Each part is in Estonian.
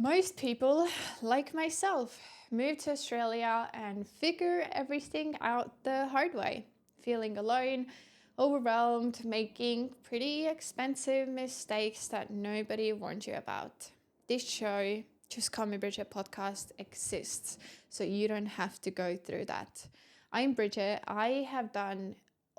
Most people, like myself, move to Australia and figure everything out the hard way, feeling alone, overwhelmed, making pretty expensive mistakes that nobody warned you about. This show, Just Call Me Bridget podcast, exists so you don't have to go through that. I'm Bridget. I have done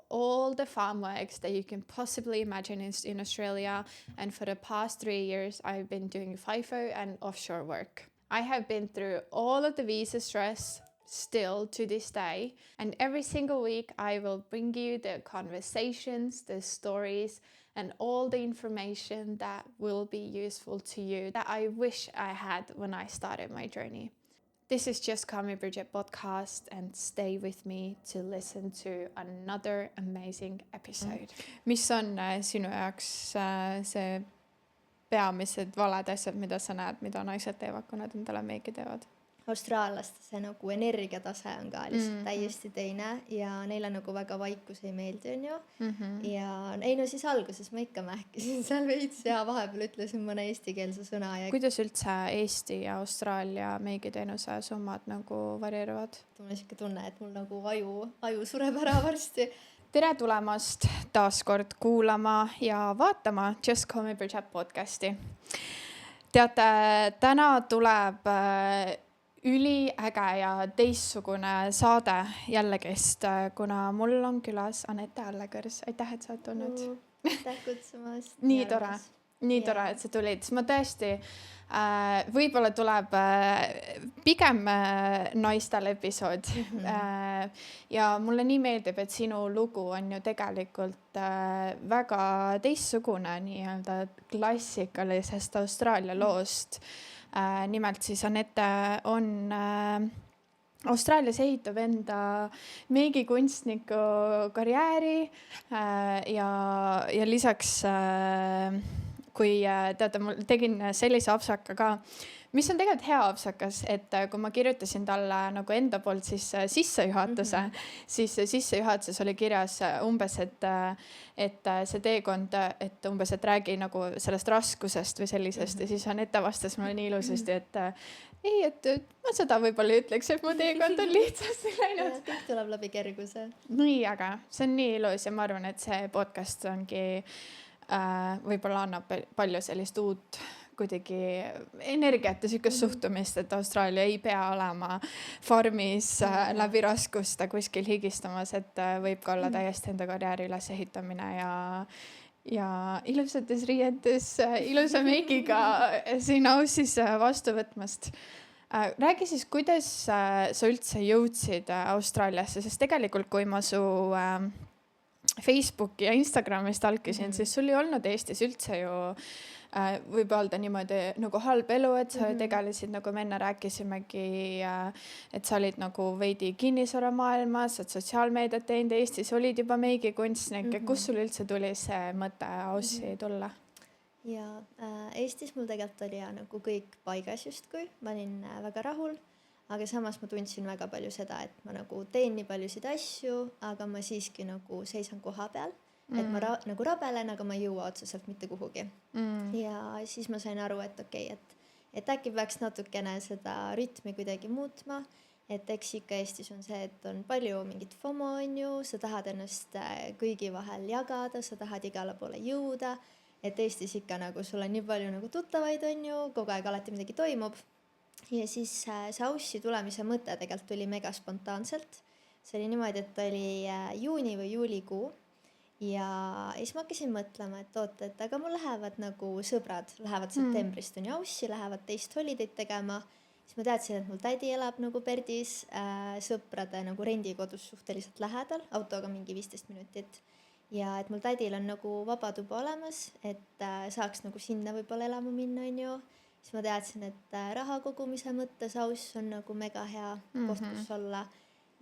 all the farm works that you can possibly imagine in Australia, and for the past 3 years I've been doing FIFO and offshore work. I have been through all of the visa stress still to this day, and every single week I will bring you the conversations, the stories, and all the information that will be useful to you that I wish I had when I started my journey. This is Just Call Me Bridget podcast, and stay with me to listen to another amazing episode. Mis on sinu jaoks see peamised valed asjad, mida sa näed, mida naised teevad, kui nad endale meiki teevad? Austraallaste see nagu energiatase on ka lihtsalt täiesti teine ja neile nagu väga vaikus ei meeldi, on ju. Ja ei no siis alguses ma ikka mähkisin seal veits ja vahepeal ütlesin mõne eestikeelse sõna. Ja Kuidas üldse Eesti ja Austraalia meigiteenuse summad nagu varieeruvad? Mul on siuke tunne, et mul nagu aju sureb ära varsti. Tere tulemast taas kord kuulama ja vaatama Just Call Me Bridget podcasti. Teate, täna tuleb üliäge ja teistsugune saade jällegist, kuna mul on külas Anette Allekõrs. Aitäh, et sa oled tulnud. Aitäh kutsumast. Nii tore, et sa tulid. Ma tõesti, võib-olla tuleb pigem naistel episood. Ja mulle nii meeldib, et sinu lugu on ju tegelikult väga teistsugune nii-öelda klassikalisest Austraalia loost. Nimelt siis Anette on Austraalias ehitab enda meigikunstniku karjääri ja lisaks kui teate, ma tegin sellise apsaka ka, mis on tegelikult hea apsakas, et kui ma kirjutasin talle nagu enda poolt siis sissejuhatuse, siis sissejuhatuses oli kirjas umbes, et see teekond, et umbes, et räägi nagu sellest raskusest või sellisest ja siis Anette vastas mulle nii ilusasti, et ei, et ma seda võib-olla ütleks, et mu teekond on lihtsasti läinud. Kõik tuleb läbi kerguse. Nii äge, see on nii ilus ja ma arvan, et see podcast ongi võib-olla annab palju sellist uut kuidagi energiat ja sükest suhtumist, et Austraalia ei pea olema farmis läbi raskusta kuskil higistamas, et võib ka olla täiesti enda karjääri üles ehitamine ja ilusates riietes, ilusa meigiga siin Aussis vastu võtmast. Räägi siis, kuidas sa üldse jõudsid Austraaliasse, sest tegelikult kui ma su Facebooki ja Instagramist alkisin, siis sul ei olnud Eestis üldse ju võib öelda niimoodi nagu halb elu, et sa tegelesid, nagu me enne rääkisimegi, et sa olid nagu veidi kinnisvara maailmas, et sotsiaalmeediat teinud, Eestis olid juba meigikunstnik. Kus sul üldse tuli see mõte Aussi tulla? Ja Eestis mul tegelikult oli nagu kõik paigas justkui, ma olin väga rahul. Aga samas ma tundsin väga palju seda, et ma nagu teen nii paljusid asju, aga ma siiski nagu seisan koha peal. Et ma nagu rabelen, aga ma ei jõua otseselt mitte kuhugi. Ja siis ma sain aru, et okei, et äkki peaks natukene seda rütmi kuidagi muutma. Et eks ikka Eestis on see, et on palju mingit FOMO on ju, sa tahad ennast kõigi vahel jagada, sa tahad igale poole jõuda. Et Eestis ikka nagu sul on nii palju nagu tuttavaid on ju, kogu aeg alati midagi toimub. Ja siis see Aussi tulemise mõte tegelikult tuli mega spontaanselt. See oli niimoodi, et oli juuni või juulikuu ja siis ma hakkasin mõtlema, et oota, et aga mul lähevad nagu sõbrad, lähevad septembrist on ju Aussi, lähevad teist holidayd tegema. Siis ma teadsin, et mul tädi elab nagu Perdis sõprade nagu rendikodus suhteliselt lähedal, autoga mingi 15 minutit. Ja et mul tädil on nagu vabatuba olemas, et saaks nagu sinna võib-olla elama minna on ju. Siis ma teadsin, et raha kogumise mõttes Auss on nagu mega hea koht, kus olla.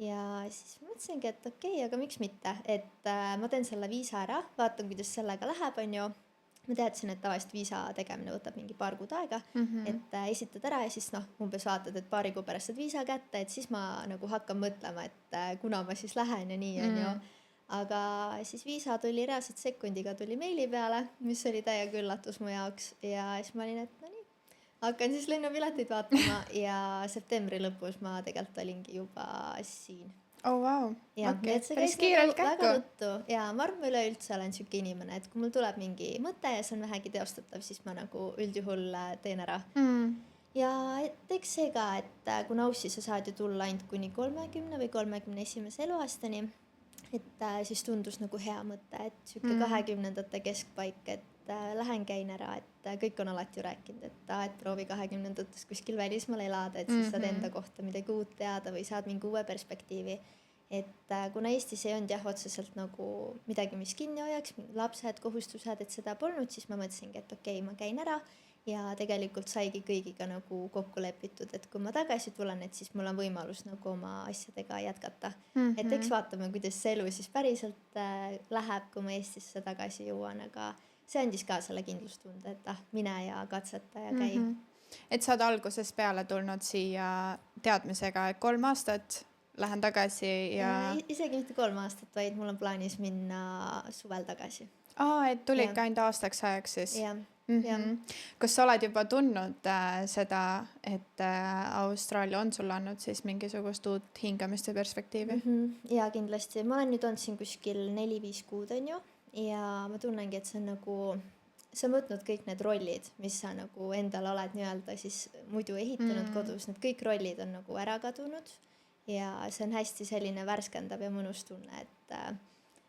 Ja siis mõtlesingi, et okei, aga miks mitte, et ma teen selle viisa ära, vaatan, kuidas sellega läheb, on ju. Ma teadsin, et tavaliselt viisa tegemine võtab mingi paar kuud aega, et esitad ära ja siis umbes vaatad, et paari kuu pärast saad viisa kätte, et siis ma nagu hakkan mõtlema, et kuna ma siis lähen ja nii, on ju. Aga siis viisa tuli reaalselt sekundiga tuli meili peale, mis oli täiega üllatus mu jaoks ja siis ma olin, et no nii. hakkan siis lennupileteid vaatama ja septembri lõpus ma tegelikult olingi juba siin. Oh, wow. Ja, Okei, et see päris käis kiirelt väga kähku. ruttu ja ma arvan, ma üleüldse olen siuke inimene, et kui mul tuleb mingi mõte ja see on vähegi teostatav, siis ma nagu üldjuhul teen ära. Ja eks see ka, et kuna Aussi sa saad ju tulla ainult kuni 30 või 31. eluaastani, et siis tundus nagu hea mõte, et siuke 20ndate keskpaik, et lähen käin ära, et kõik on alati ju rääkinud, et proovi 20ndates kuskil välismaal elada, et siis saad enda kohta midagi uut teada või saad mingi uue perspektiivi. Et kuna Eestis ei olnud jah otseselt nagu midagi, mis kinni hoiaks, lapsed, kohustused, et seda polnud, siis ma mõtlesingi, et okei, ma käin ära ja tegelikult saigi kõigiga nagu kokku lepitud, et kui ma tagasi tulen, et siis mul on võimalus nagu oma asjadega jätkata. Et eks vaatame, kuidas see elu siis päriselt läheb, kui ma Eestisse tagasi jõuan, aga see andis ka selle kindlustunde, et mine ja katseta ja käi. Et sa oled algusest peale tulnud siia teadmisega, et 3 aastat lähen tagasi ja... Isegi mitte 3 aastat, vaid mul on plaanis minna suvel tagasi. Et tulid ka ainult aastaks ajaks siis? Jah. Kas sa oled juba tundnud seda, et Austraalia on sulle andnud siis mingisugust uut hingamist ja perspektiivi? Ja kindlasti. Ma olen nüüd olnud siin kuskil 4-5 kuud on ju ja ma tunnengi, et see on nagu... Sa on võtnud kõik need rollid, mis sa nagu endal oled nii-öelda siis muidu ehitanud kodus. Need kõik rollid on nagu ära kadunud ja see on hästi selline värskendav ja mõnus tunne,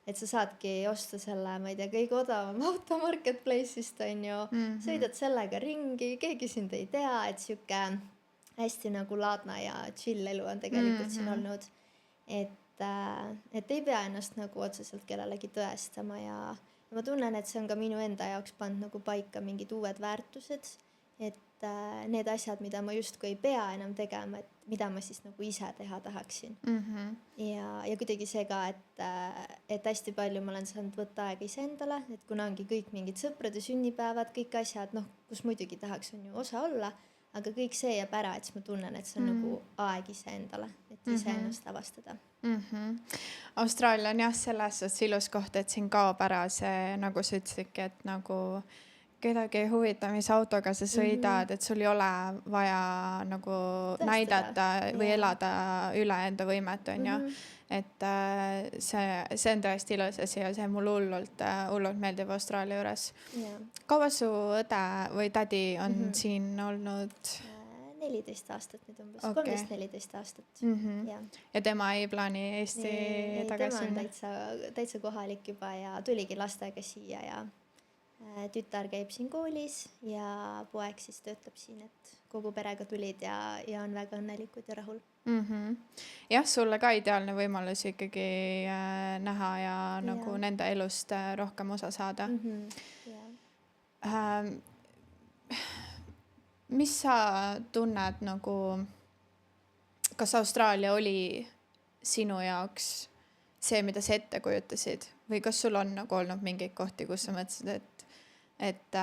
et sa saadki osta selle, ma ei tea, kõige odavam auto marketplace'ist on ju, sõidad sellega ringi, keegi sind ei tea, et siuke hästi nagu laadna ja chill elu on tegelikult siin olnud, et ei pea ennast nagu otseselt kellelegi tõestama ja ma tunnen, et see on ka minu enda jaoks pannud nagu paika mingid uued väärtused, et need asjad, mida ma justkui ei pea enam tegema, et mida ma siis nagu ise teha tahaksin. Ja kuidagi see ka, et hästi palju ma olen saanud võtta aega iseendale, et kuna ongi kõik mingid sõprade sünnipäevad, kõik asjad, kus muidugi tahaks on ju osa olla, aga kõik see jääb ära, et siis ma tunnen, et see on nagu aeg iseendale, et ise ennast avastada. Austraalia on jah selles ilus koht, et siin kaob ära see, nagu sa ütlesidki, et nagu kedagi ei huvita, mis autoga sa sõidad, et sul ei ole vaja nagu näidata või elada üle enda võimet, on ju. Et see on tõesti ilus asi ja see mul hullult meeldib Austraalia juures. Kaua su õde või tädi on siin olnud? 14 aastat nüüd umbes, 13-14 aastat. Ja tema ei plaani Eesti tagasi? Tema on täitsa kohalik juba ja tuligi lastega siia ja tütar käib siin koolis ja poeg siis töötab siin, et kogu perega tulid ja on väga õnnelikud ja rahul. Jah, sulle ka ideaalne võimalus ikkagi näha ja nagu nende elust rohkem osa saada. Mis sa tunned nagu, kas Austraalia oli sinu jaoks see, mida sa ette kujutasid või kas sul on nagu olnud mingeid kohti, kus sa mõtlesid, et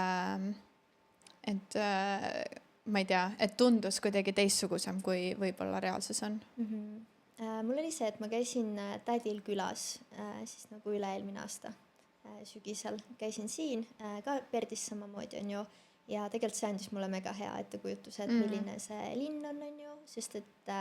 ma ei tea, et tundus kuidagi teistsugusem, kui võib-olla reaalsus on? Mul oli see, et ma käisin tädil külas siis nagu üle-eelmine aasta sügisel. Käisin siin, ka Perdis samamoodi on ju, ja tegelikult see andis mulle mega hea ettekujutuse, et milline see linn on ju, sest et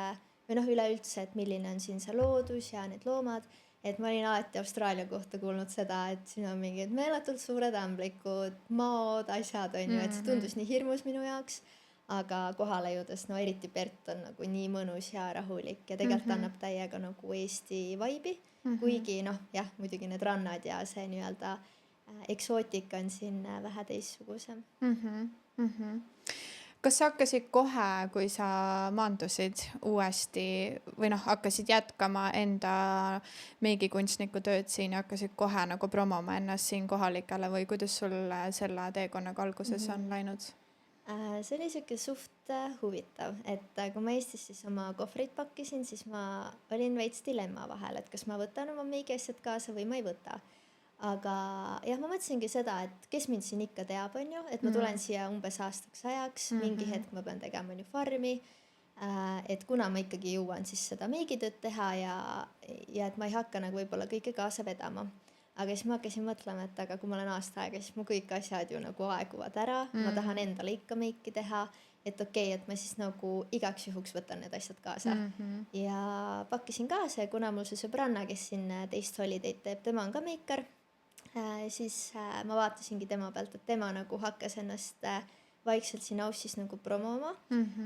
või üleüldse, et milline on siin see loodus ja need loomad. Et ma olin alati Austraalia kohta kuulnud seda, et siin on mingid meeletult suured ämblikud, maod, asjad on ju, et see tundus nii hirmus minu jaoks, aga kohale jõudes, eriti Pert on nagu nii mõnus ja rahulik ja tegelikult annab täiega nagu Eesti vaibi, kuigi muidugi need rannad ja see nii-öelda eksootika on siin vähe teissugusem. Kas sa hakkasid kohe, kui sa maandusid uuesti või hakkasid jätkama enda meigikunstniku tööd siin ja hakkasid kohe nagu promoma ennast siin kohalikele või kuidas sul selle teekonnaga alguses on läinud? See oli siuke suht huvitav, et kui ma Eestis siis oma kohvreid pakkisin, siis ma olin veits dilemma vahel, et kas ma võtan oma meigiasjad kaasa või ma ei võta. Aga jah, ma mõtlesingi seda, et kes mind siin ikka teab, on ju, et ma tulen siia umbes aastaks ajaks, mingi hetk ma pean tegema on ju farmi, et kuna ma ikkagi jõuan siis seda meigitööd teha ja et ma ei hakka nagu võib-olla kõike kaasa vedama. Aga siis ma hakkasin mõtlema, et aga kui ma olen aasta aega, siis mu kõik asjad ju nagu aeguvad ära, ma tahan endale ikka meiki teha et okei, et ma siis nagu igaks juhuks võtan need asjad kaasa. Ja pakkisin kaasa ja kuna mul see sõbranna, kes siin teist holideid teeb, tema on ka meikar, siis ma vaatasingi tema pealt, et tema nagu hakkas ennast vaikselt siin Aussis nagu promoma,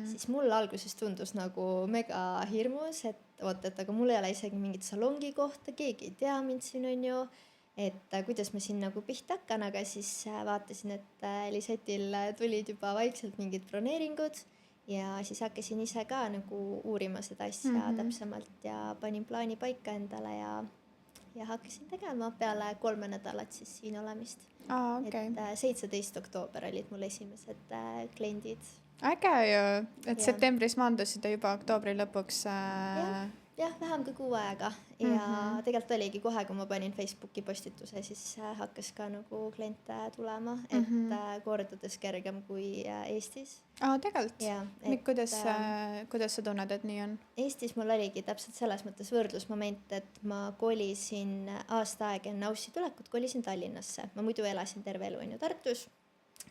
siis mul alguses tundus nagu mega hirmus, et oot, et aga mul ei ole isegi mingit salongi kohta, keegi ei tea mind siin on ju, et kuidas ma siin nagu pihta hakkan, aga siis vaatasin, et Lisetil tulid juba vaikselt mingid broneeringud ja siis hakkasin ise ka nagu uurima seda asja täpsemalt ja panin plaani paika endale ja hakkasin tegema peale 3 nädalat siis siin olemist. Okay. Et 17. oktoober olid mul esimesed kliendid. Äge ju, et septembris maandusite juba oktoobri lõpuks. Jah, vähem kui 6 aega ja tegelikult oligi kohe, kui ma panin Facebooki postituse, siis hakkas ka nagu kliente tulema, et kordades kergem kui Eestis. Tegelikult? Kuidas sa tunned, et nii on? Eestis mul oligi täpselt selles mõttes võrdlusmoment, et ma kolisin aasta aega enne Aussi tulekut, kolisin Tallinnasse. Ma muidu elasin terve elu on ju Tartus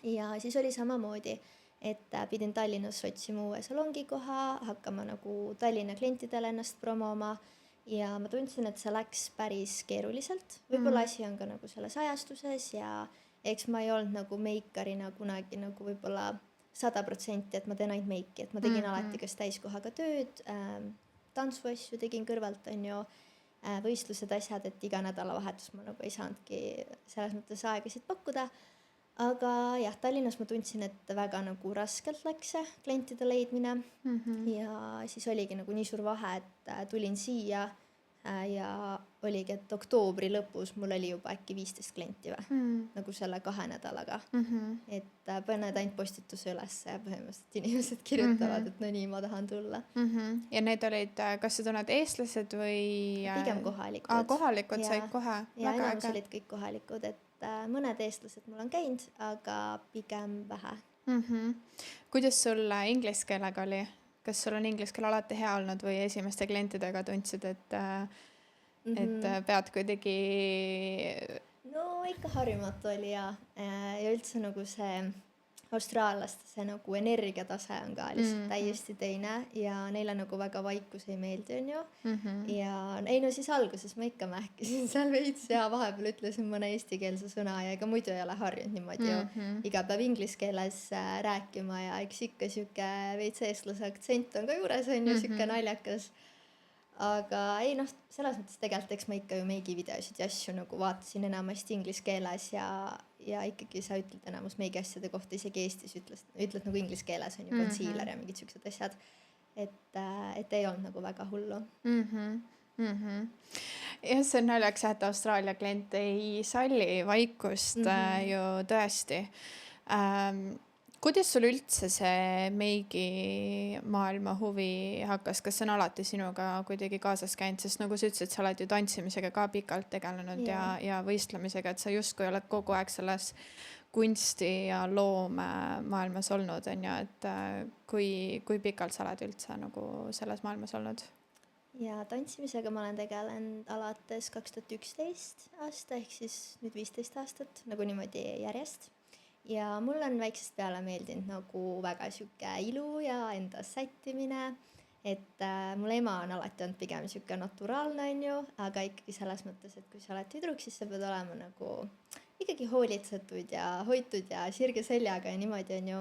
ja siis oli samamoodi, et pidin Tallinnas otsima uue salongikoha, hakkama nagu Tallinna klientidele ennast promoma ja ma tundsin, et see läks päris keeruliselt. Võib-olla asi on ka nagu selles ajastuses ja eks ma ei olnud nagu meikarina kunagi nagu võib-olla 100%, et ma teen ainult meiki, et ma tegin alati kas täiskohaga tööd, tantsuasju tegin kõrvalt on ju, võistlused asjad, et iga nädalavahetus ma nagu ei saanudki selles mõttes aegasid pakkuda. Aga jah, Tallinnas ma tundsin, et väga nagu raskelt läks see klientide leidmine ja siis oligi nagu nii suur vahe, et tulin siia ja oligi, et oktoobri lõpus mul oli juba äkki 15 klienti nagu selle 2 nädalaga. Et paned ainult postituse üles ja põhimõtteliselt inimesed kirjutavad, et no nii, ma tahan tulla. Ja need olid, kas sa tunned eestlased või? Pigem kohalikud. Kohalikud said kohe? Ja enamus olid kõik kohalikud, et mõned eestlased mul on käinud, aga pigem vähe. Kuidas sul inglise keelega oli? Kas sul on inglise keel alati hea olnud või esimeste klientidega tundsid, et pead kuidagi? No ikka harjumatu oli ja üldse nagu see austraallaste see nagu energiatase on ka lihtsalt täiesti teine ja neile nagu väga vaikus ei meeldi on ju. Ja ei no siis alguses ma ikka mähkisin seal veits ja vahepeal ütlesin mõne eestikeelse sõna ja ega muidu ei ole harjunud niimoodi ju iga päev inglise keeles rääkima ja eks ikka siuke veits eestlase aktsent on ka juures on ju siuke naljakas. Aga ei noh, selles mõttes tegelikult eks ma ikka ju meigivideosid ja asju nagu vaatasin enamasti inglise keeles ja ikkagi sa ütled enamus meigi asjade kohta isegi Eestis ütled nagu inglise keeles on ju concealer ja mingid siuksed asjad, et ei olnud nagu väga hullu. Ja see on naljaks, et Austraalia klient ei salli vaikust ju tõesti. Kuidas sul üldse see meigi maailma huvi hakkas? Kas see on alati sinuga kuidagi kaasas käinud? Sest nagu sa ütlesid, sa oled ju tantsimisega ka pikalt tegelenud ja võistlemisega, et sa justkui oled kogu aeg selles kunsti ja loome maailmas olnud, on ju, et kui pikalt sa oled üldse nagu selles maailmas olnud? Ja tantsimisega ma olen tegelenud alates 2011 aasta, ehk siis nüüd 15 aastat, nagu niimoodi järjest. Ja mul on väiksest peale meeldinud nagu väga siuke ilu ja enda sättimine, et mul ema on alati olnud pigem siuke naturaalne on ju, aga ikkagi selles mõttes, et kui sa oled tüdruk, siis sa pead olema nagu ikkagi hoolitsetud ja hoitud ja sirge seljaga ja niimoodi on ju.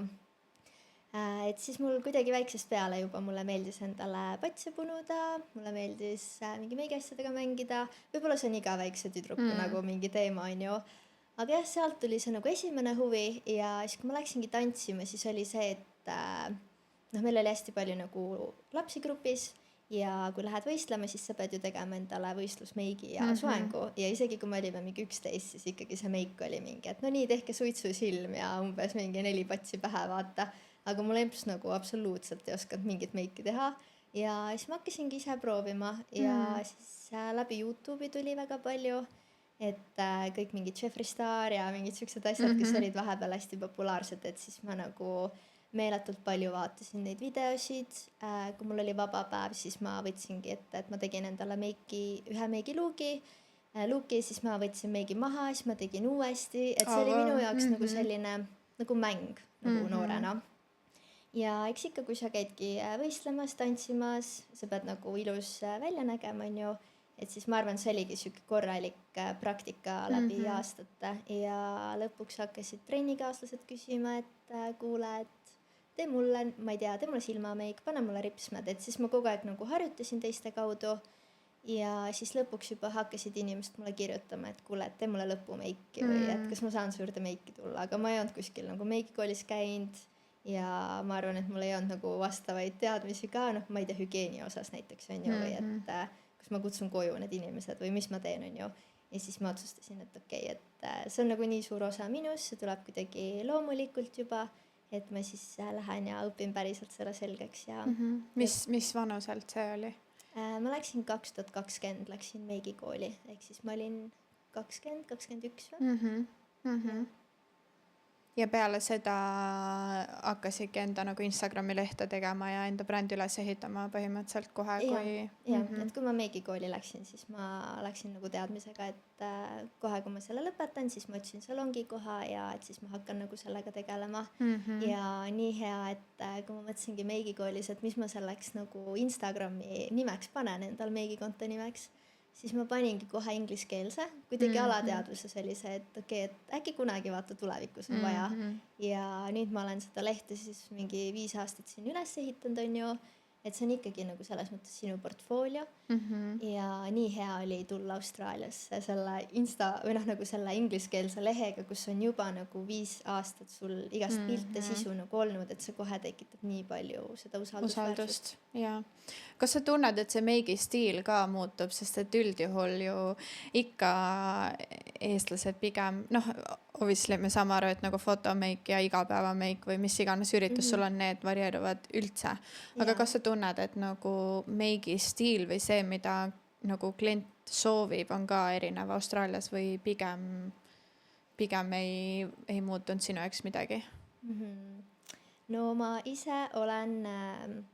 Et siis mul kuidagi väiksest peale juba mulle meeldis endale patse punuda, mulle meeldis mingi meigiasjadega mängida, võib-olla see on iga väikse tüdruku nagu mingi teema on ju. Aga jah, sealt tuli see nagu esimene huvi ja siis kui ma läksingi tantsima, siis oli see, et meil oli hästi palju nagu lapsi grupis ja kui lähed võistlema, siis sa pead ju tegema endale võistlusmeigi ja soengu ja isegi kui me olime mingi 11, siis ikkagi see meik oli mingi, et no nii, tehke suitsusilm ja umbes mingi 4 patsi pähe vaata, aga mul emps nagu absoluutselt ei oskanud mingit meiki teha ja siis ma hakkasingi ise proovima ja siis läbi YouTube'i tuli väga palju, et kõik mingid Jeffree Star ja mingid siuksed asjad, kes olid vahepeal hästi populaarsed, et siis ma nagu meeletult palju vaatasin neid videosid. Kui mul oli vaba päev, siis ma võtsingi ette, et ma tegin endale ühe meigiluugi, siis ma võtsin meigi maha, siis ma tegin uuesti, et see oli minu jaoks nagu selline nagu mäng nagu noorena. ja eks ikka, kui sa käidki võistlemas, tantsimas, sa pead nagu ilus välja nägema, on ju, et siis ma arvan, see oligi sihuke korralik praktika läbi aastate ja lõpuks hakkasid trennikaaslased küsima, et kuule, et tee mulle, ma ei tea, tee mulle silmameik, pane mulle ripsmed, et siis ma kogu aeg nagu harjutasin teiste kaudu ja siis lõpuks juba hakkasid inimesed mulle kirjutama, et kuule, et tee mulle lõpumeiki või et kas ma saan su juurde meiki tulla, aga ma ei olnud kuskil nagu meigikoolis käinud ja ma arvan, et mul ei olnud nagu vastavaid teadmisi ka, noh, ma ei tea, hügieeni osas näiteks on ju, või et kas ma kutsun koju need inimesed või mis ma teen, on ju. Ja siis ma otsustasin, et okei, et see on nagu nii suur osa minust, see tuleb kuidagi loomulikult juba, et ma siis lähen ja õpin päriselt selle selgeks ja Mis vanuselt see oli? ma läksin 2020, läksin meigikooli, ehk siis ma olin 20-21 või? Ja peale seda hakkasidki enda nagu Instagrami lehte tegema ja enda brändi üles ehitama põhimõtteliselt kohe, kui... Jah, et kui ma meigikooli läksin, siis ma läksin nagu teadmisega, et kohe, kui ma selle lõpetan, siis ma otsin salongikoha ja et siis ma hakkan nagu sellega tegelema. Ja nii hea, et kui ma mõtlesingi meigikoolis, et mis ma selleks nagu Instagrami nimeks panen, endal meigikonto nimeks, siis ma paningi kohe ingliskeelse, kuidagi alateadvuse sellise, et okei, et äkki kunagi vaata tulevikus on vaja. Ja nüüd ma olen seda lehte siis mingi 5 aastat siin üles ehitanud, on ju, et see on ikkagi nagu selles mõttes sinu portfoolio. Ja nii hea oli tulla Austraaliasse selle või noh, nagu selle ingliskeelse lehega, kus on juba nagu 5 aastat sul igast pilte sisu nagu olnud, et see kohe tekitab nii palju seda usaldust. Ja. Kas sa tunned, et see meigi stiil ka muutub, sest et üldjuhul ju ikka eestlased pigem, noh, obviously me saame aru, et nagu fotomeik ja igapäevameik või mis iganes üritus sul on, need varieeruvad üldse. Aga kas sa tunned, et nagu meigi stiil või see, mida nagu klient soovib, on ka erinev Austraalias või pigem ei muutunud sinu jaoks midagi? No ma ise olen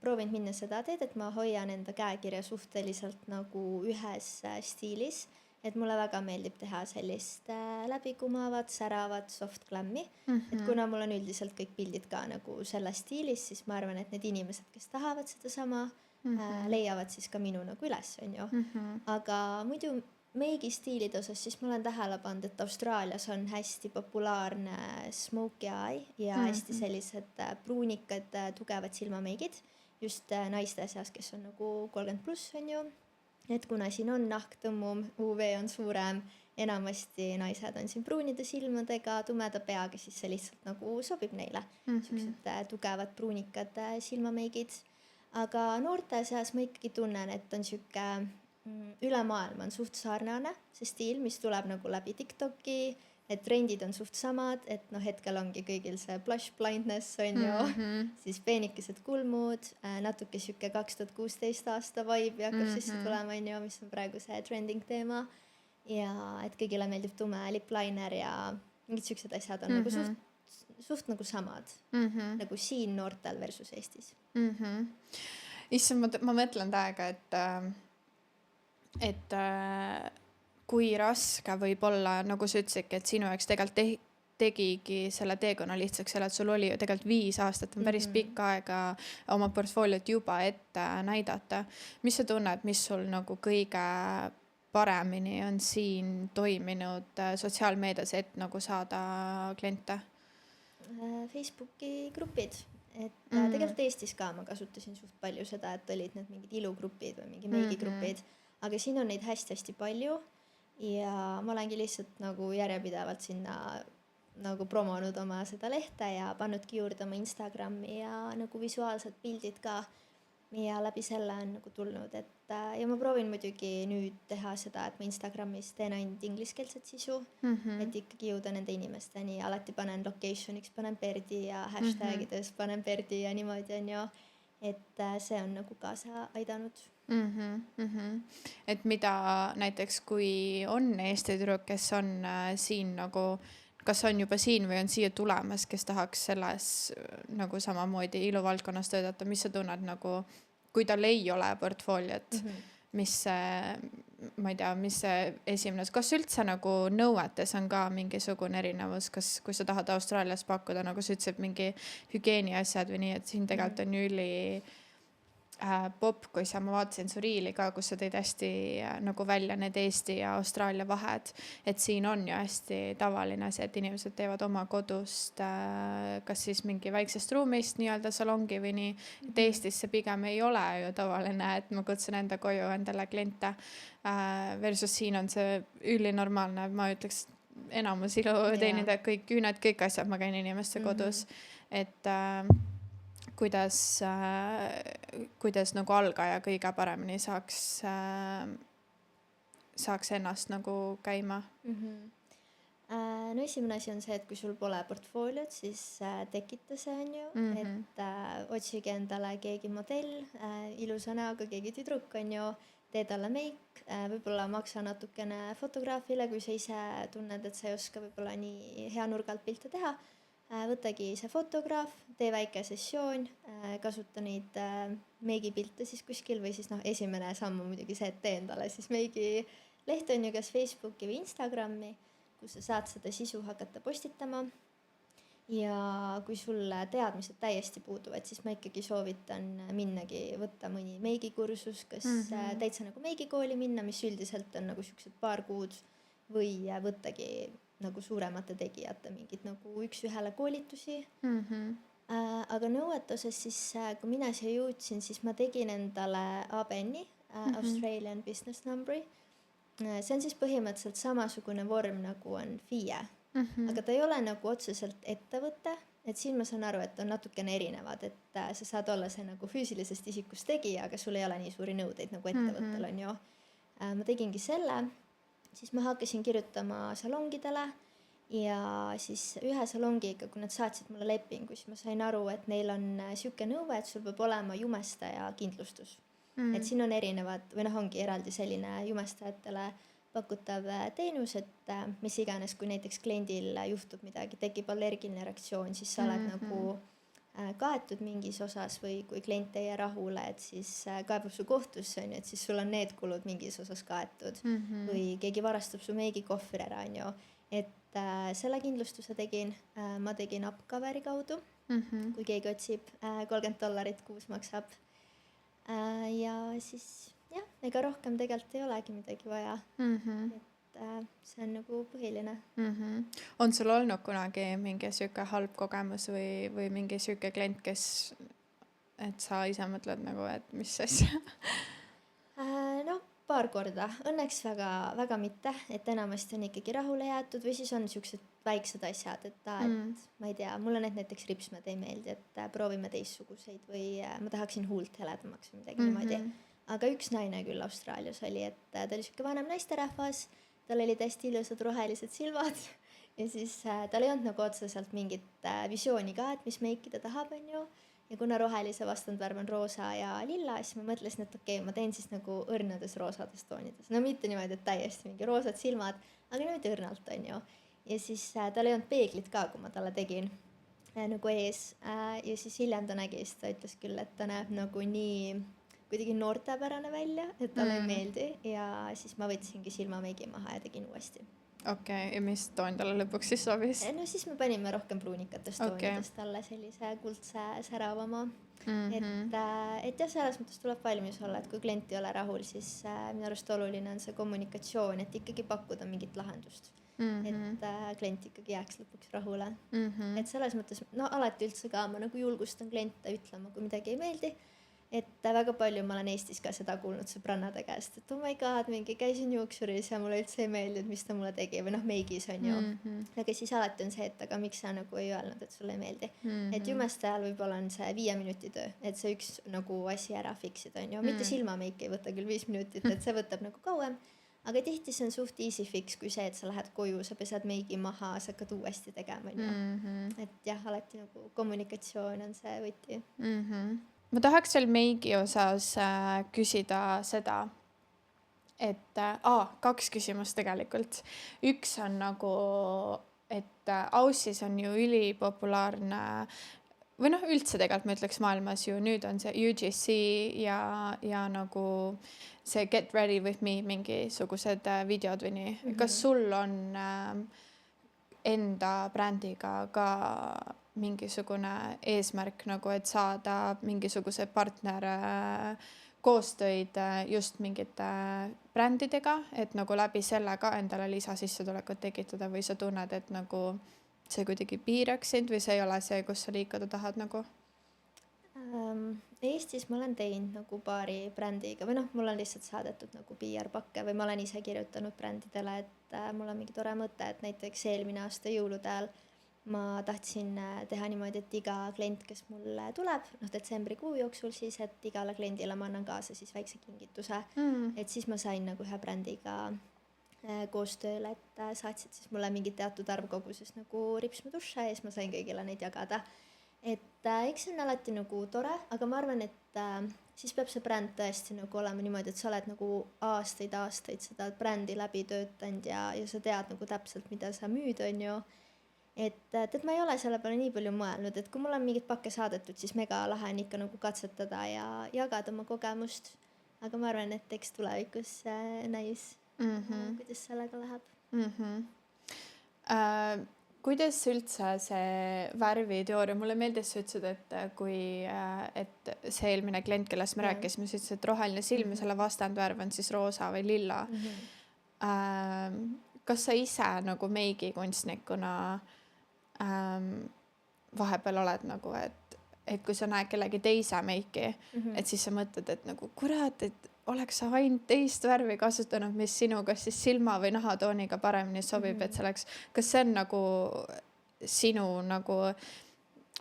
proovinud minna seda teed, et ma hoian enda käekirja suhteliselt nagu ühes stiilis, et mulle väga meeldib teha sellist läbikumavat, säravat soft glam'i, et kuna mul on üldiselt kõik pildid ka nagu selles stiilis, siis ma arvan, et need inimesed, kes tahavad seda sama, leiavad siis ka minu nagu üles, on ju. Aga muidu meigi stiilide osas, siis ma olen tähele pannud, et Austraalias on hästi populaarne smokey eye ja hästi sellised pruunikad, tugevad silmameigid, just naiste seas, kes on nagu 30+, on ju. Et kuna siin on nahk tõmmum, UV on suurem, enamasti naised on siin pruunide silmadega, tumeda peaga, siis see lihtsalt nagu sobib neile. Siuksed tugevad pruunikad silmameigid. Aga noorte seas ma ikkagi tunnen, et on siuke üle maailma on suht sarnane see stiil, mis tuleb nagu läbi TikToki, et trendid on suht samad, et noh, hetkel ongi kõigil see blush blindness on ju, siis peenikesed kulmud, natuke siuke 2016 aasta vibe hakkab sisse tulema, on ju, mis on praegu see trending teema ja et kõigile meeldib tume lip liner ja mingid siuksed asjad on nagu suht nagu samad, nagu siin noortel versus Eestis. Issand, ma mõtlen täiega, et kui raske võib olla, nagu sa ütlesidki, et sinu jaoks tegelikult tegigi selle teekonna lihtsaks selle, et sul oli ju tegelikult 5 aastat on päris pikk aega oma portfooliot juba ette näidata. Mis sa tunned, mis sul nagu kõige paremini on siin toiminud sotsiaalmeedias, et nagu saada kliente? Facebooki grupid, et tegelikult Eestis ka ma kasutasin suht palju seda, et olid need mingid ilugrupid või mingi meigigrupid, aga siin on neid hästi palju ja ma olengi lihtsalt nagu järjepidevalt sinna nagu promonud oma seda lehte ja pannudki juurde oma Instagrami ja nagu visuaalsed pildid ka ja läbi selle on nagu tulnud, et ja ma proovin muidugi nüüd teha seda, et ma Instagramis teen ainult ingliskeelset sisu, et ikkagi jõuda nende inimesteni, alati panen locationiks, panen Perdi ja hashtagides panen Perdi ja niimoodi on ju, et see on nagu kaasa aidanud. Et mida näiteks, kui on Eesti tüdruk, kes on siin nagu, kas on juba siin või on siia tulemas, kes tahaks selles nagu samamoodi iluvaldkonnas töötada, mis sa tunned nagu, kui tal ei ole portfooliot, mis see, ma ei tea, mis see esimene, kas üldse nagu nõuetes on ka mingisugune erinevus, kas, kui sa tahad Austraalias pakkuda, nagu sa ütlesid, mingi hügieeni asjad või nii, et siin tegelikult on ju üli popp, kui ma vaatasin su riili ka, kus sa tõid hästi nagu välja need Eesti ja Austraalia vahed, et siin on ju hästi tavaline see, et inimesed teevad oma kodust kas siis mingi väiksest ruumist nii-öelda salongi või nii, et Eestis see pigem ei ole ju tavaline, et ma kutsun enda koju endale kliente versus siin on see ülinormaalne, ma ütleks enamus iluteenindajad, kõik küüned, kõik asjad, ma käin inimeste kodus, et kuidas nagu algaja kõige paremini saaks ennast nagu käima? No esimene asi on see, et kui sul pole portfooliot, siis tekita see on ju, et otsige endale keegi modell, ilusa näoga keegi tüdruk on ju, tee talle meik, võib-olla maksa natukene fotograafile, kui sa ise tunned, et sa ei oska võib-olla nii hea nurgalt pilte teha. Võtagi see fotograaf, tee väike sessioon, kasuta neid meigipilte siis kuskil või siis esimene samm on muidugi see, et tee endale siis meigi leht on ju kas Facebooki või Instagrami, kus sa saad seda sisu hakata postitama. Ja kui sul teadmised täiesti puuduvad, siis ma ikkagi soovitan minnagi võtta mõni meigikursus, kas täitsa nagu meigikooli minna, mis üldiselt on nagu siuksed paar kuud või võttagi nagu suuremate tegijate mingid nagu üks-ühele koolitusi. Aga nõuete osas siis, kui mina siia jõudsin, siis ma tegin endale ABN-i, Australian Business Numberi. See on siis põhimõtteliselt samasugune vorm nagu on FIE, aga ta ei ole nagu otseselt ettevõte, et siin ma saan aru, et on natukene erinevad, et sa saad olla see nagu füüsilisest isikust tegija, aga sul ei ole nii suuri nõudeid nagu ettevõttel on ju. Ma tegingi selle. Siis ma hakkasin kirjutama salongidele ja siis ühe salongiga, kui nad saatsid mulle lepingu, siis ma sain aru, et neil on siuke nõue, et sul peab olema jumestaja kindlustus. Et siin on erinevad, või ongi eraldi selline jumestajatele pakutav teenus, et mis iganes, kui näiteks kliendil juhtub midagi, tekib allergiline reaktsioon, siis sa oled nagu kaetud mingis osas või kui klient ei jää rahule, et siis kaebab su kohtusse on ju, et siis sul on need kulud mingis osas kaetud või keegi varastab su meigikohvri ära on ju, et selle kindlustuse tegin, ma tegin upcoveri kaudu, kui keegi otsib, $30 kuus maksab ja siis jah, ega rohkem tegelikult ei olegi midagi vaja, et see on nagu põhiline. On sul olnud kunagi mingi süke halb kogemus või mingi süke klient, kes, et sa ise mõtled nagu, et mis asja? No paar korda, õnneks väga mitte, et enamasti on ikkagi rahule jäetud või siis on siuksed väiksed asjad, et ma ei tea, mulle näiteks ripsmed ei meeldi, et proovime teistsuguseid või ma tahaksin huult heledamaks või midagi niimoodi. Aga üks naine küll Austraalias oli, et ta oli siuke vanem naisterahvas, tal olid hästi ilusad rohelised silmad ja siis tal ei olnud nagu otseselt mingit visiooni ka, et mis meiki ta tahab on ju. Ja kuna rohelise vastandvärv on roosa ja lilla, siis ma mõtlesin, et okei, ma teen siis nagu õrnades roosades toonides. No mitte niimoodi, et täiesti mingi roosad silmad, aga niimoodi õrnalt on ju. Ja siis tal ei olnud peeglit ka, kui ma talle tegin nagu ees. Ja siis hiljem ta nägi, siis ta ütles küll, et ta näeb nagu nii kuidagi noortepärane välja, et talle ei meeldi ja siis ma võtsingi silmameigi maha ja tegin uuesti. Okei, ja mis toon talle lõpuks siis sobis? No siis me panime rohkem pruunikatest toonidest talle sellise kuldse säravama. Et jah, selles mõttes tuleb valmis olla, et kui klient ei ole rahul, siis minu arust oluline on see kommunikatsioon, et ikkagi pakkuda mingit lahendust. Et klient ikkagi jääks lõpuks rahule. Et selles mõttes, no alati üldse ka ma nagu julgustan kliente ütlema, kui midagi ei meeldi. Et väga palju ma olen Eestis ka seda kuulnud sõbrannade käest, et oh my god, mingi käisin juuksuris ja mulle üldse ei meeldi, mis ta mulle tegi või meigis on ju. Aga siis alati on see, et aga miks sa nagu ei öelnud, et sulle ei meeldi. Et jumestajal võib-olla on see 5 minuti töö, et see üks nagu asi ära fixida on ju. Mitte silmameik ei võta küll 5 minutit, et see võtab nagu kauem. Aga tihti see on suht easy fix, kui see, et sa lähed koju, sa pesad meigi maha, sa hakkad uuesti tegema on ju. Et jah, alati nagu kommunikatsioon on see võti. Ma tahaks veel meigi osas küsida seda, et 2 küsimust tegelikult. Üks on nagu, et Aussis on ju ülipopulaarne või noh, üldse tegelikult ma ütleks maailmas ju nüüd on see UGC ja nagu see Get Ready With Me mingisugused videod või nii. Kas sul on enda brändiga ka mingisugune eesmärk nagu, et saada mingisuguse partner koostöid just mingite brändidega, et nagu läbi selle ka endale lisasissetulekut tekitada või sa tunned, et nagu see kuidagi piiraks sind või see ei ole see, kus sa liikuda tahad nagu? Eestis ma olen teinud nagu paari brändiga või noh, mul on lihtsalt saadetud nagu PR-pakke või ma olen ise kirjutanud brändidele, et mul on mingi tore mõte, et näiteks eelmine aasta jõulude ajal ma tahtsin teha niimoodi, et iga klient, kes mulle tuleb, noh detsembrikuu jooksul siis, et igale kliendile ma annan kaasa siis väikse kingituse, et siis ma sain nagu ühe brändiga koostööle, et saatsid siis mulle mingi teatud arv koguses nagu ripsmeduše ja siis ma sain kõigile neid jagada. Et eks see on alati nagu tore, aga ma arvan, et siis peab see bränd tõesti nagu olema niimoodi, et sa oled nagu aastaid seda brändi läbi töötanud ja sa tead nagu täpselt, mida sa müüd, on ju. Et ma ei ole selle peale nii palju mõelnud, et kui mul on mingid pakke saadetud, siis mega lahe on ikka nagu katsetada ja jagada oma kogemust. Aga ma arvan, et eks tulevikus näis, kuidas sellega läheb. Kuidas üldse see värviteooria, mulle meeldis, sa ütlesid, et see eelmine klient, kellest me rääkisime, sa ütlesid, et roheline silm ja selle vastandvärv on siis roosa või lilla. Kas sa ise nagu meigikunstnikuna vahepeal oled nagu, et kui sa näed kellegi teise meiki, et siis sa mõtled, et nagu kurat, et oleks sa ainult teist värvi kasutanud, mis sinuga siis silma või nahatooniga paremini sobib, et selleks, kas see on nagu sinu nagu,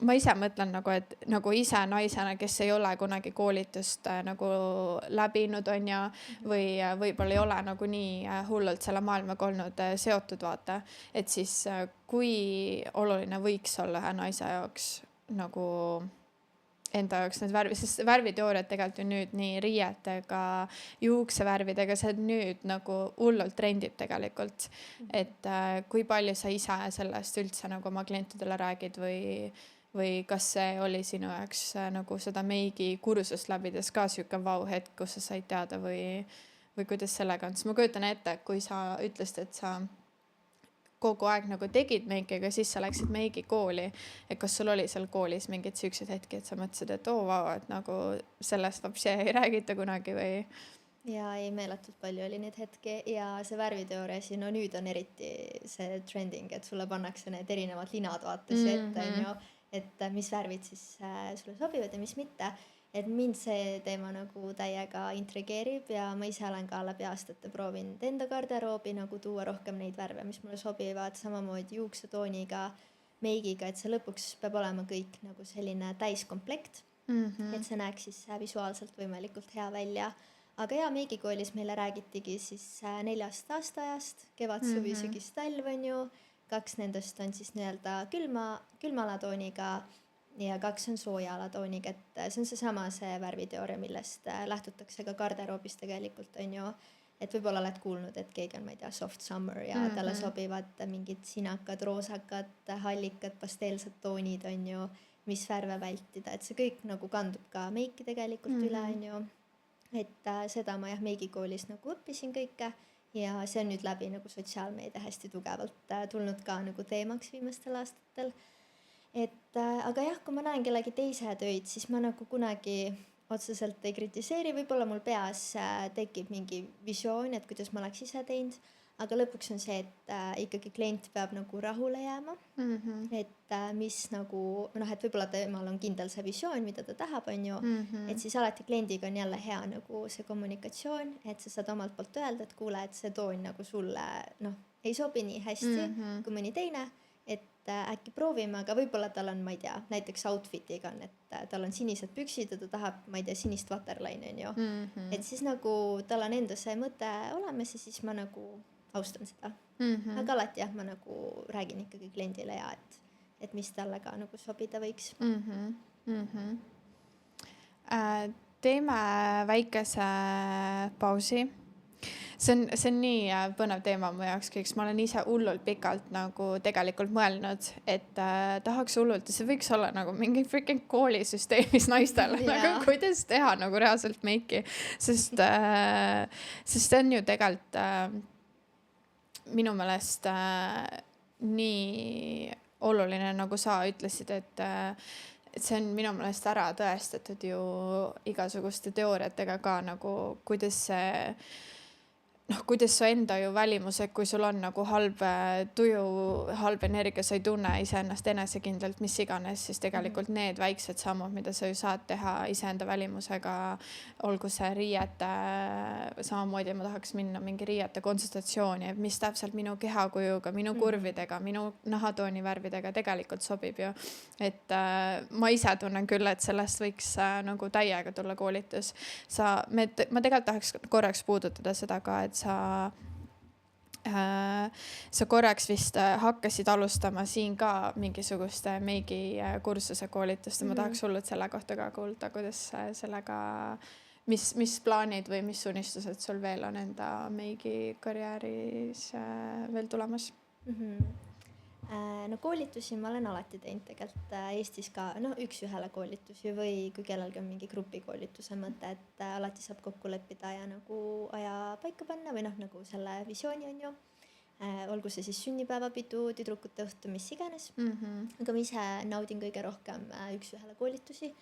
ma ise mõtlen nagu, et nagu ise naisena, kes ei ole kunagi koolitust nagu läbinud on ja või võib-olla ei ole nagu nii hullult selle maailmaga olnud seotud vaata, et siis kui oluline võiks olla ühe naise jaoks nagu enda jaoks need värvid, sest värviteooriad tegelikult ju nüüd nii riietega, juuksevärvidega, see nüüd nagu hullult trendib tegelikult. Et kui palju sa ise sellest üldse nagu oma klientidele räägid või kas see oli sinu jaoks nagu seda meigi kursust läbides ka siuke vau-hetk, kus sa said teada või kuidas sellega on? Sest ma kujutan ette, kui sa ütlesid, et sa kogu aeg nagu tegid meikiga, siis sa läksid meigi kooli, et kas sul oli seal koolis mingid siuksed hetki, et sa mõtlesid, et vau, et nagu sellest vapsi ei räägita kunagi või? Ja ei, meeletult palju oli neid hetki ja see värviteooria siin, no nüüd on eriti see trending, et sulle pannakse need erinevad linad vaates ette, on ju, et mis värvid siis sulle sobivad ja mis mitte. Et mind see teema nagu täiega intrigeerib ja ma ise olen ka läbi aastate proovinud enda garderoobi nagu tuua rohkem neid värve, mis mulle sobivad, samamoodi juuksetooniga, meigiga, et see lõpuks peab olema kõik nagu selline täiskomplekt, et see näeks siis visuaalselt võimalikult hea välja. Aga ja meigikoolis meile räägitigi siis 4 aastaajast, kevad, suvi, sügis, talv on ju, 2 nendest on siis nii-öelda külmalatooniga ja 2 on sooja alatooniga, et see on seesama see värviteooria, millest lähtutakse ka garderoobis tegelikult, on ju, et võib-olla oled kuulnud, et keegi on, ma ei tea, soft summer ja talle sobivad mingid sinakad, roosakad, hallikad, pasteelsed toonid, on ju, mis värve vältida, et see kõik nagu kandub ka meiki tegelikult üle, on ju, et seda ma meigikoolis nagu õppisin kõike ja see on nüüd läbi nagu sotsiaalmeedia hästi tugevalt tulnud ka nagu teemaks viimastel aastatel. Et aga jah, kui ma näen kellegi teise töid, siis ma nagu kunagi otseselt ei kritiseeri, võib-olla mul peas tekib mingi visioon, et kuidas ma oleks ise teinud, aga lõpuks on see, et ikkagi klient peab nagu rahule jääma, et mis nagu, noh, et võib-olla temal on kindel see visioon, mida ta tahab, on ju, et siis alati kliendiga on jälle hea nagu see kommunikatsioon, et sa saad omalt poolt öelda, et kuule, et see toon nagu sulle, noh, ei sobi nii hästi kui mõni teine, et äkki proovime, aga võib-olla tal on, ma ei tea, näiteks outfitiga on, et tal on sinised püksid ja ta tahab, ma ei tea, sinist waterline on ju. Et siis nagu tal on enda see mõte olemas ja siis ma nagu austan seda. Aga alati jah, ma nagu räägin ikkagi kliendile ja et mis talle ka nagu sobida võiks. Teeme väikese pausi. see on nii põnev teema mu jaoks kõiks. Ma olen ise hullult pikalt nagu tegelikult mõelnud, et tahaks hullult, ja see võiks olla nagu mingi freaking koolisüsteemis naistele, nagu kuidas teha nagu reaalselt meiki, sest see on ju tegelikult minu meelest nii oluline, nagu sa ütlesid, et see on minu meelest ära tõestatud ju igasuguste teooriatega ka nagu, kuidas su enda ju välimused, kui sul on nagu halb tuju, halb energia, sa ei tunne iseennast enesekindlalt, mis iganes, siis tegelikult need väiksed sammud, mida sa ju saad teha iseenda välimusega, olgu see riiete, samamoodi ma tahaks minna mingi riiete konsultatsiooni, et mis täpselt minu kehakujuga, minu kurvidega, minu nahatooni värvidega tegelikult sobib ju. Et ma ise tunnen küll, et sellest võiks nagu täiega tulla koolitus. Ma tegelikult tahaks korraks puudutada seda ka, et sa korraks vist hakkasid alustama siin ka mingisugust meigi kursuse koolitust ja ma tahaks hullult selle kohta ka kuulda, kuidas sellega, mis plaanid või mis unistused sul veel on enda meigi karjääris veel tulemas? No koolitusi ma olen alati teinud tegelikult Eestis ka, üks-ühele koolitusi või kui kellelgi on mingi grupikoolituse mõte, et alati saab kokku leppida ja nagu aja paika panna või nagu selle visiooni on ju. Olgu see siis sünnipäevapidu, tüdrukute õhtu, mis iganes. Aga ma ise naudin kõige rohkem üks-ühele koolitusi.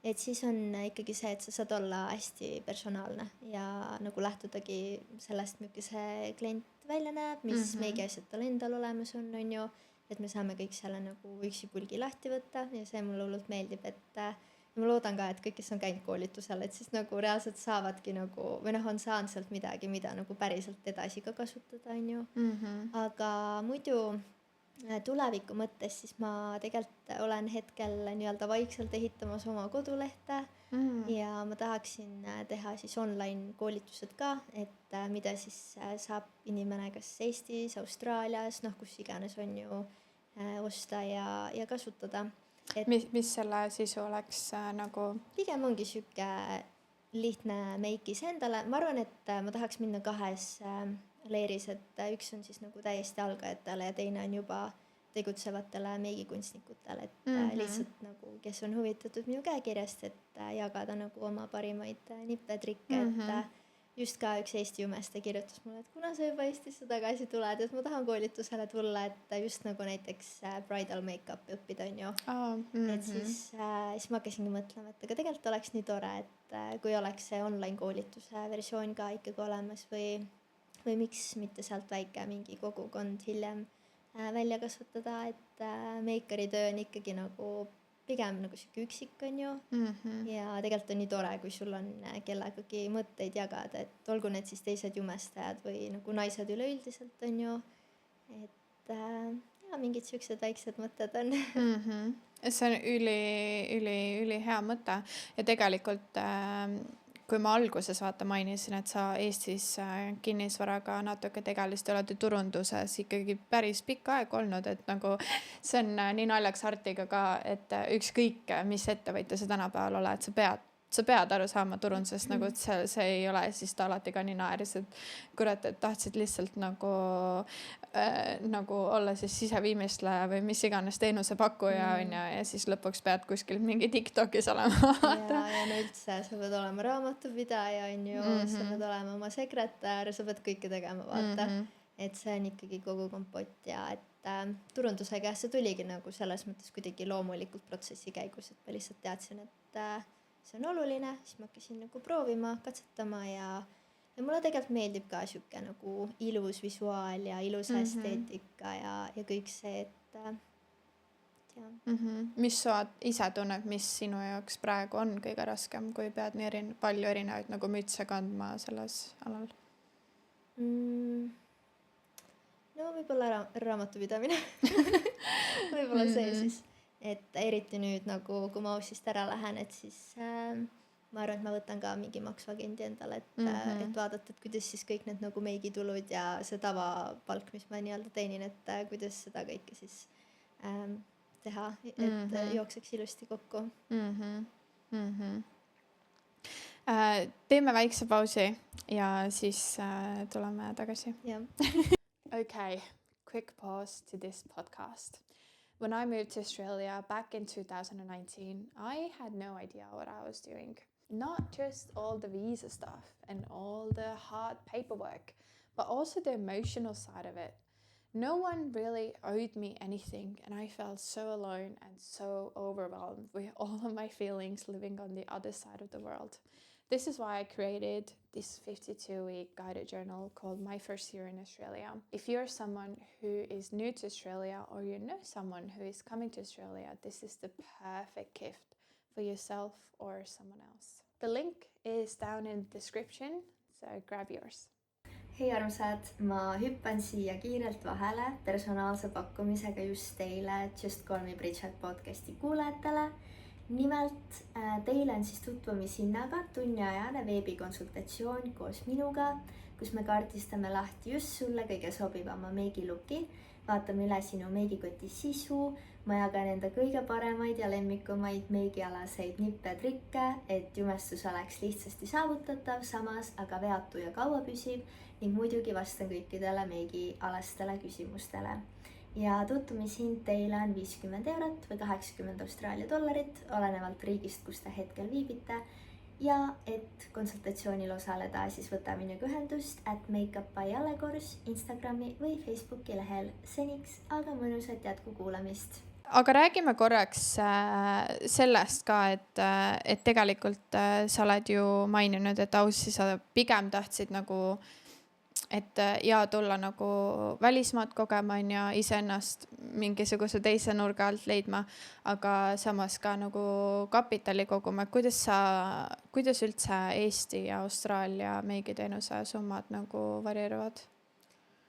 Et siis on ikkagi see, et sa saad olla hästi personaalne ja nagu lähtudagi sellest, milline see klient välja näeb, mis meigi asjad tal endal olemas on ju. Et me saame kõik selle nagu üksipulgi lahti võtta ja see mulle hullult meeldib, et ma loodan ka, et kõik, kes on käinud koolitusel, et siis nagu reaalselt saavadki nagu, või on saanud sealt midagi, mida nagu päriselt edasi ka kasutada, on ju. Aga muidu tuleviku mõttes siis ma tegelikult olen hetkel nii-öelda vaikselt ehitamas oma kodulehte ja ma tahaksin teha siis online koolitused ka, et mida siis saab inimene kas Eestis, Austraalias, kus iganes on ju osta ja kasutada. Mis selle sisu oleks nagu? Pigem ongi süke lihtne meikis endale. Ma arvan, et ma tahaks minna kahes leeris, et üks on siis nagu täiesti algajatele ja teine on juba tegutsevatele meigikunstnikutele, et lihtsalt nagu, kes on huvitatud minu käekirjast, et jagada nagu oma parimaid nippe, trikke, et just ka üks Eesti jumeste kirjutas mulle, et kuna sa juba Eestisse tagasi tuled, et ma tahan koolitusele tulla, et just nagu näiteks bridal make-up õppida on ju. Et siis ma hakkasingi mõtlema, et aga tegelikult oleks nii tore, et kui oleks see online koolituse versioon ka ikkagi olemas või miks mitte sealt väike mingi kogukond hiljem välja kasvatada, et meikari töö on ikkagi nagu pigem nagu siuke üksik on ju ja tegelikult on nii tore, kui sul on kellegagi mõtteid jagada, et olgu need siis teised jumestajad või nagu naised üleüldiselt on ju, et mingid siuksed väiksed mõtted on. See on üli hea mõte ja tegelikult kui ma alguses mainisin, et sa Eestis kinnisvaraga natuke tegelist ja oled turunduses ikkagi päris pikka aega olnud, et nagu see on nii naljaks Artiga ka, et ükskõik mis ettevõtja sa tänapäeval oled, sa pead aru saama turundusest, nagu et see ei ole siis ta alati ka nii naeris, et kurat, et tahtsid lihtsalt nagu olla siis siseviimistleja või mis iganes teenusepakkuja on ja siis lõpuks pead kuskil mingi TikTokis olema. Ja no üldse, sa pead olema raamatupidaja on ju, sa pead olema oma sekretär, sa pead kõike tegema, vaata. Et see on ikkagi kogu kompott ja et turundusega see tuligi nagu selles mõttes kuidagi loomulikult protsessi käigus, et ma lihtsalt teadsin, et see on oluline, siis ma hakkasin nagu proovima, katsetama ja mulle tegelikult meeldib ka siuke nagu ilus visuaal ja ilus esteetika ja kõik see, et ja. Mis sa ise tunned, mis sinu jaoks praegu on kõige raskem, kui pead nii palju erinevaid nagu mütse kandma selles alal? No võib-olla raamatupidamine. Võib-olla see siis. Et eriti nüüd nagu, kui ma Aussist ära lähen, et siis ma arvan, et ma võtan ka mingi maksuagendi endale, et vaadata, et kuidas siis kõik need nagu meigitulud ja see tavapalk, mis ma nii-öelda teenin, et kuidas seda kõike siis teha, et jookseks ilusti kokku. Teeme väikse pausi ja siis tuleme tagasi. jah. Okay, quick pause to this podcast. When I moved to Australia back in 2019, I had no idea what I was doing. Not just all the visa stuff and all the hard paperwork, but also the emotional side of it. No one really owed me anything, and I felt so alone and so overwhelmed with all of my feelings living on the other side of the world. This is why I created this 52-week guided journal called My First Year in Australia. If you're someone who is new to Australia or you know someone who is coming to Australia, this is the perfect gift for yourself or someone else. The link is down in the description, so grab yours. Hei armsad, ma hüppan siia kiirelt vahele personaalse pakkumisega just teile Just Call Me Bridget podcasti kuulajatele. Nimelt teile on siis tutvumishinnaga tunniajane veebikonsultatsioon koos minuga, kus me kaardistame lahti just sulle kõige sobivama meigiluki, vaatame üle sinu meigikoti sisu, ma jagan enda kõige paremaid ja lemmikumaid meigialaseid nippe ja trikke, et jumestus oleks lihtsasti saavutatav, samas aga veatu ja kaua püsib ning muidugi vastan kõikidele meigialastele küsimustele. Ja tutvumishind teile on 50 eurot või 80 Austraalia dollarit, olenevalt riigist, kus te hetkel viibite. Ja et konsultatsioonil osaleda, siis võta minuga ühendust @makeupbyalekors Instagrami või Facebooki lehel. Seniks aga mõnusat jätkukuulamist. Aga räägime korraks sellest ka, et tegelikult sa oled ju maininud, et Aussi sa pigem tahtsid nagu et tulla nagu välismaad kogema ja iseennast mingisuguse teise nurga alt leidma, aga samas ka nagu kapitali koguma. Kuidas üldse Eesti ja Austraalia meigiteenuse summad nagu varieeruvad?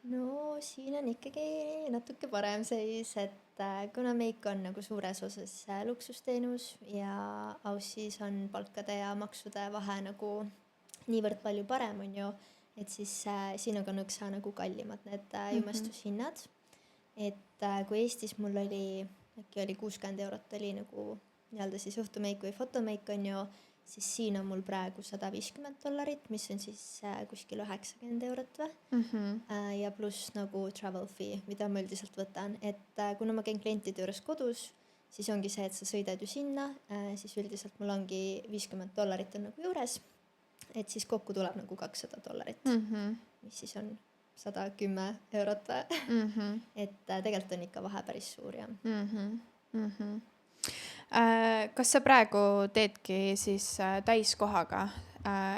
No siin on ikkagi natuke parem seis, et kuna meik on nagu suures osas luksusteenus ja Aussiis on palkade ja maksude vahe nagu niivõrd palju parem on ju, et siis siin on ka nõksa nagu kallimad need jumestushinnad. Et kui Eestis mul oli, äkki oli 60 eurot oli nagu nii-öelda siis õhtumeik või fotomeik on ju, siis siin on mul praegu $150, mis on siis kuskil 90 eurot või. Ja pluss nagu travel fee, mida ma üldiselt võtan. Et kuna ma käin klientide juures kodus, siis ongi see, et sa sõidad ju sinna, siis üldiselt mul ongi $50 on nagu juures. Et siis kokku tuleb nagu $200, mis siis on 110 eurot või. Et tegelikult on ikka vahe päris suur ja. Kas sa praegu teedki siis täiskohaga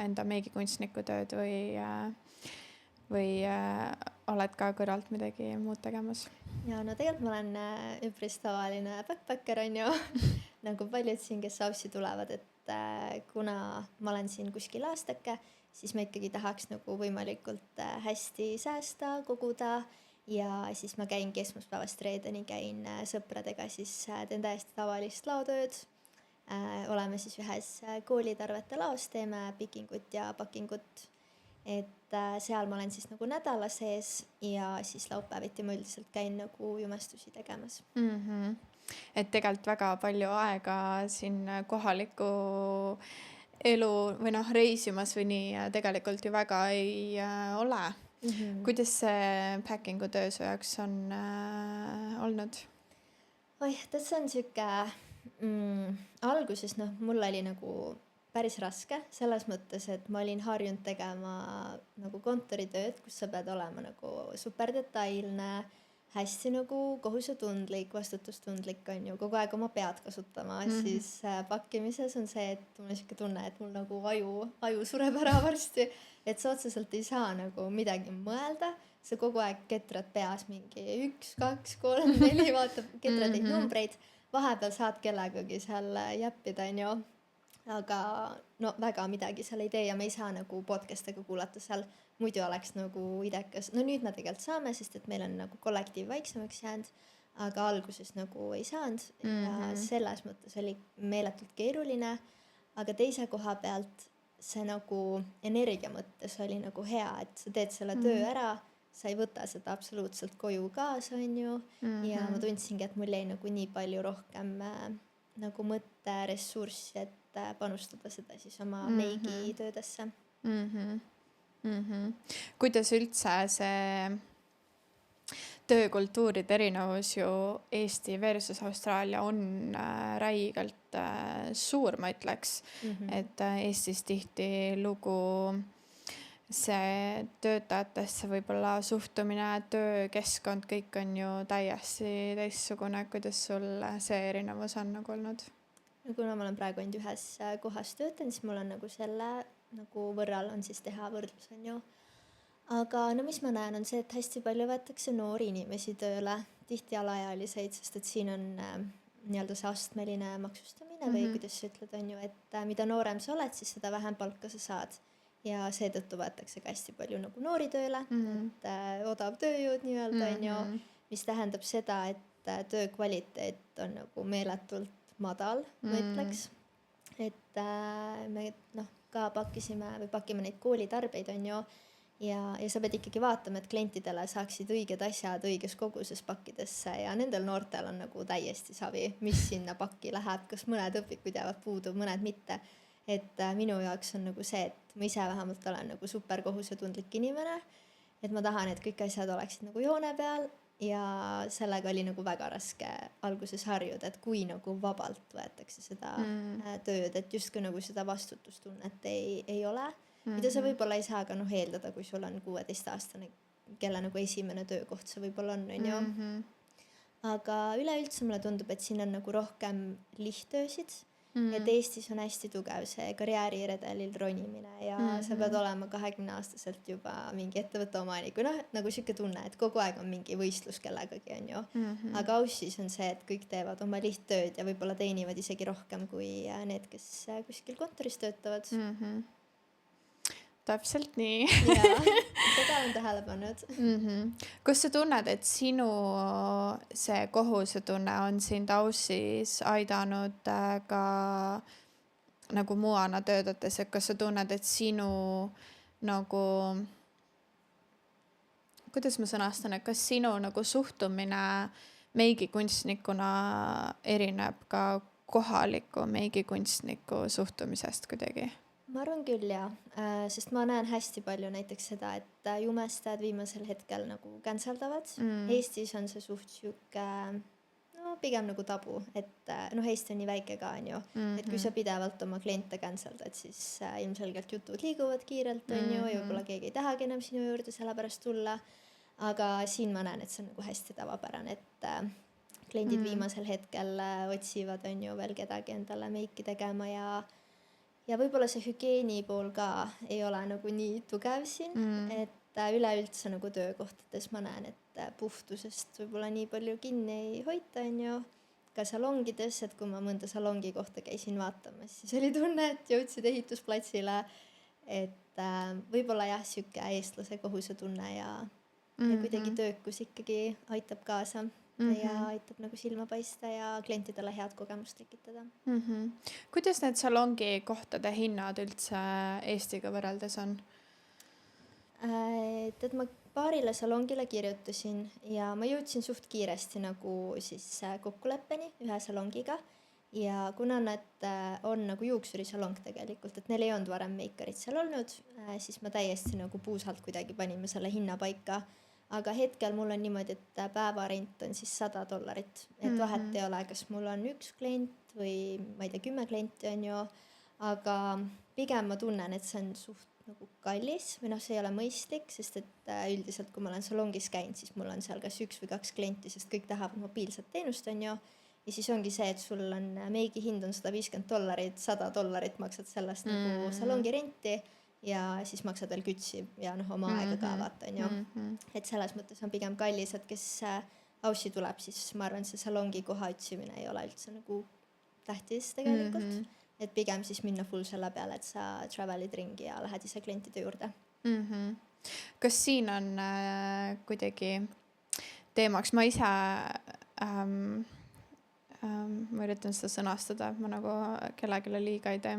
enda meigikunstniku tööd või oled ka kõrvalt midagi muud tegemas? Ja no tegelikult ma olen üpris tavaline backpacker on ju, nagu paljud siin, kes Aussi tulevad, et kuna ma olen siin kuskil aastake, siis ma ikkagi tahaks nagu võimalikult hästi säästa, koguda ja siis ma käingi esmaspäevast reedeni, käin sõpradega, siis teen täiesti tavalist laotööd. Oleme siis ühes koolitarvete laos, teeme pikingut ja pakingut, et seal ma olen siis nagu nädala sees ja siis laupäeviti ma üldiselt käin nagu jumestusi tegemas. Et tegelikult väga palju aega siin kohaliku elu või reisimas või nii tegelikult ju väga ei ole. Kuidas see packingu töö su jaoks on olnud? See on siuke alguses mul oli nagu päris raske selles mõttes, et ma olin harjunud tegema nagu kontoritööd, kus sa pead olema nagu super detailne, hästi nagu kohusetundlik, vastutustundlik on ju, kogu aeg oma pead kasutama, siis pakkimises on see, et mul on siuke tunne, et mul nagu aju sureb ära varsti, et sa otseselt ei saa nagu midagi mõelda, sa kogu aeg ketrad peas mingi 1, 2, 3, 4, vaatab, ketrad neid numbreid, vahepeal saad kellegagi seal jäppida on ju, aga no väga midagi seal ei tee ja me ei saa nagu podcast'ega kuulata seal, muidu oleks nagu idekas. No nüüd me tegelikult saame, sest et meil on nagu kollektiiv vaiksemaks jäänud, aga alguses nagu ei saanud ja selles mõttes oli meeletult keeruline, aga teise koha pealt see nagu energia mõttes oli nagu hea, et sa teed selle töö ära, sa ei võta seda absoluutselt koju kaasa, on ju, ja ma tundsingi, et mul jäi nagu nii palju rohkem nagu mõtte, ressurssi, et panustada seda siis oma meigitöödesse. Kuidas üldse see töökultuuride erinevus ju Eesti versus Austraalia on räigelt suur, ma ütleks. Et Eestis tihtilugu see töötajatesse võib-olla suhtumine, töökeskkond, kõik on ju täiesti teistsugune. Kuidas sul see erinevus on nagu olnud? Kuna ma olen praegu ainult ühes kohas töötanud, siis mul on nagu selle nagu võrral on siis teha võrdlus, on ju. Aga no mis ma näen on see, et hästi palju võetakse noori inimesi tööle, tihti alaealiseid, sest et siin on nii-öelda see astmeline maksustamine või kuidas sa ütled, on ju, et mida noorem sa oled, siis seda vähem palka sa saad. Ja seetõttu võetakse ka hästi palju nagu noori tööle, et odav tööjõud nii-öelda, on ju, mis tähendab seda, et töö kvaliteet on nagu meeletult madal, ma ütleks. Et me ka pakime neid koolitarbeid, on ju, ja sa pead ikkagi vaatama, et klientidele saaksid õiged asjad õiges koguses pakkidesse ja nendel noortel on nagu täiesti savi, mis sinna pakki läheb, kas mõned õpikud jäävad puudu, mõned mitte. Et minu jaoks on nagu see, et ma ise vähemalt olen nagu super kohusetundlik inimene, et ma tahan, et kõik asjad oleksid nagu joone peal ja sellega oli nagu väga raske alguses harjuda, et kui nagu vabalt võetakse seda tööd, et justkui nagu seda vastutustunnet ei ole. Mida sa võib-olla ei saa ka eeldada, kui sul on 16-aastane, kelle nagu esimene töökoht see võib-olla on ju. Aga üleüldse mulle tundub, et siin on nagu rohkem lihttöösid, et Eestis on hästi tugev see karjääriredelil ronimine ja sa pead olema 20-aastaselt juba mingi ettevõtte omaniku, nagu siuke tunne, et kogu aeg on mingi võistlus kellegagi, on ju. Aga Aussis on see, et kõik teevad oma lihttööd ja võib-olla teenivad isegi rohkem kui need, kes kuskil kontoris töötavad. Täpselt nii. Jaa, seda olen tähele pannud. Kus sa tunned, et sinu see kohusetunne on sind Aussis aidanud ka nagu muana töötates, et kas sa tunned, et sinu nagu, kuidas ma sõnastan, et kas sinu nagu suhtumine meigikunstnikuna erineb ka kohaliku meigikunstniku suhtumisest kuidagi? Ma arvan küll jah, sest ma näen hästi palju näiteks seda, et jumestajad viimasel hetkel nagu canceldavad. Eestis on see suht siuke, pigem nagu tabu, et Eesti on nii väike ka, on ju. Et kui sa pidevalt oma kliente canceldad, siis ilmselgelt jutud liiguvad kiirelt, on ju, ja võib-olla keegi ei tahagi enam sinu juurde sellepärast tulla. Aga siin ma näen, et see on nagu hästi tavapärane, et kliendid viimasel hetkel otsivad, on ju, veel kedagi endale meiki tegema ja võib-olla see hügieeni pool ka ei ole nagu nii tugev siin, et üleüldse nagu töökohtades ma näen, et puhtusest võib-olla nii palju kinni ei hoita, on ju, ka salongides, et kui ma mõnda salongi kohta käisin vaatamas, siis oli tunne, et jõudsid ehitusplatsile, et võib-olla jah, siuke eestlase kohusetunne ja kuidagi töökus ikkagi aitab kaasa. Ja aitab nagu silma paista ja klientidele head kogemust tekitada. Kuidas need salongi kohtade hinnad üldse Eestiga võrreldes on? Et ma paarile salongile kirjutasin ja ma jõudsin suht kiiresti nagu siis kokkuleppeni ühe salongiga ja kuna nad on nagu juuksurisalong tegelikult, et neil ei olnud varem meikarit seal olnud, siis ma täiesti nagu puusalt kuidagi panime selle hinna paika. Aga hetkel mul on niimoodi, et päevarent on siis $100, et vahet ei ole, kas mul on üks klient või ma ei tea, 10 klienti on ju, aga pigem ma tunnen, et see on suht nagu kallis või see ei ole mõistlik, sest et üldiselt kui ma olen salongis käinud, siis mul on seal kas 1 või 2 klienti, sest kõik tahavad mobiilset teenust on ju, ja siis ongi see, et sul on meigi hind on $150, $100 maksad sellest nagu salongi renti ja siis maksad veel kütsi ja oma aega ka vaata, on ju. Et selles mõttes on pigem kallis, et kes Aussi tuleb, siis ma arvan, see salongi koha otsimine ei ole üldse nagu tähtis tegelikult. Et pigem siis minna full selle peale, et sa travelid ringi ja lähed ise klientide juurde. Kas siin on kuidagi teemaks, ma ise ma üritan seda sõnastada, et ma nagu kellelegi liiga ei tee.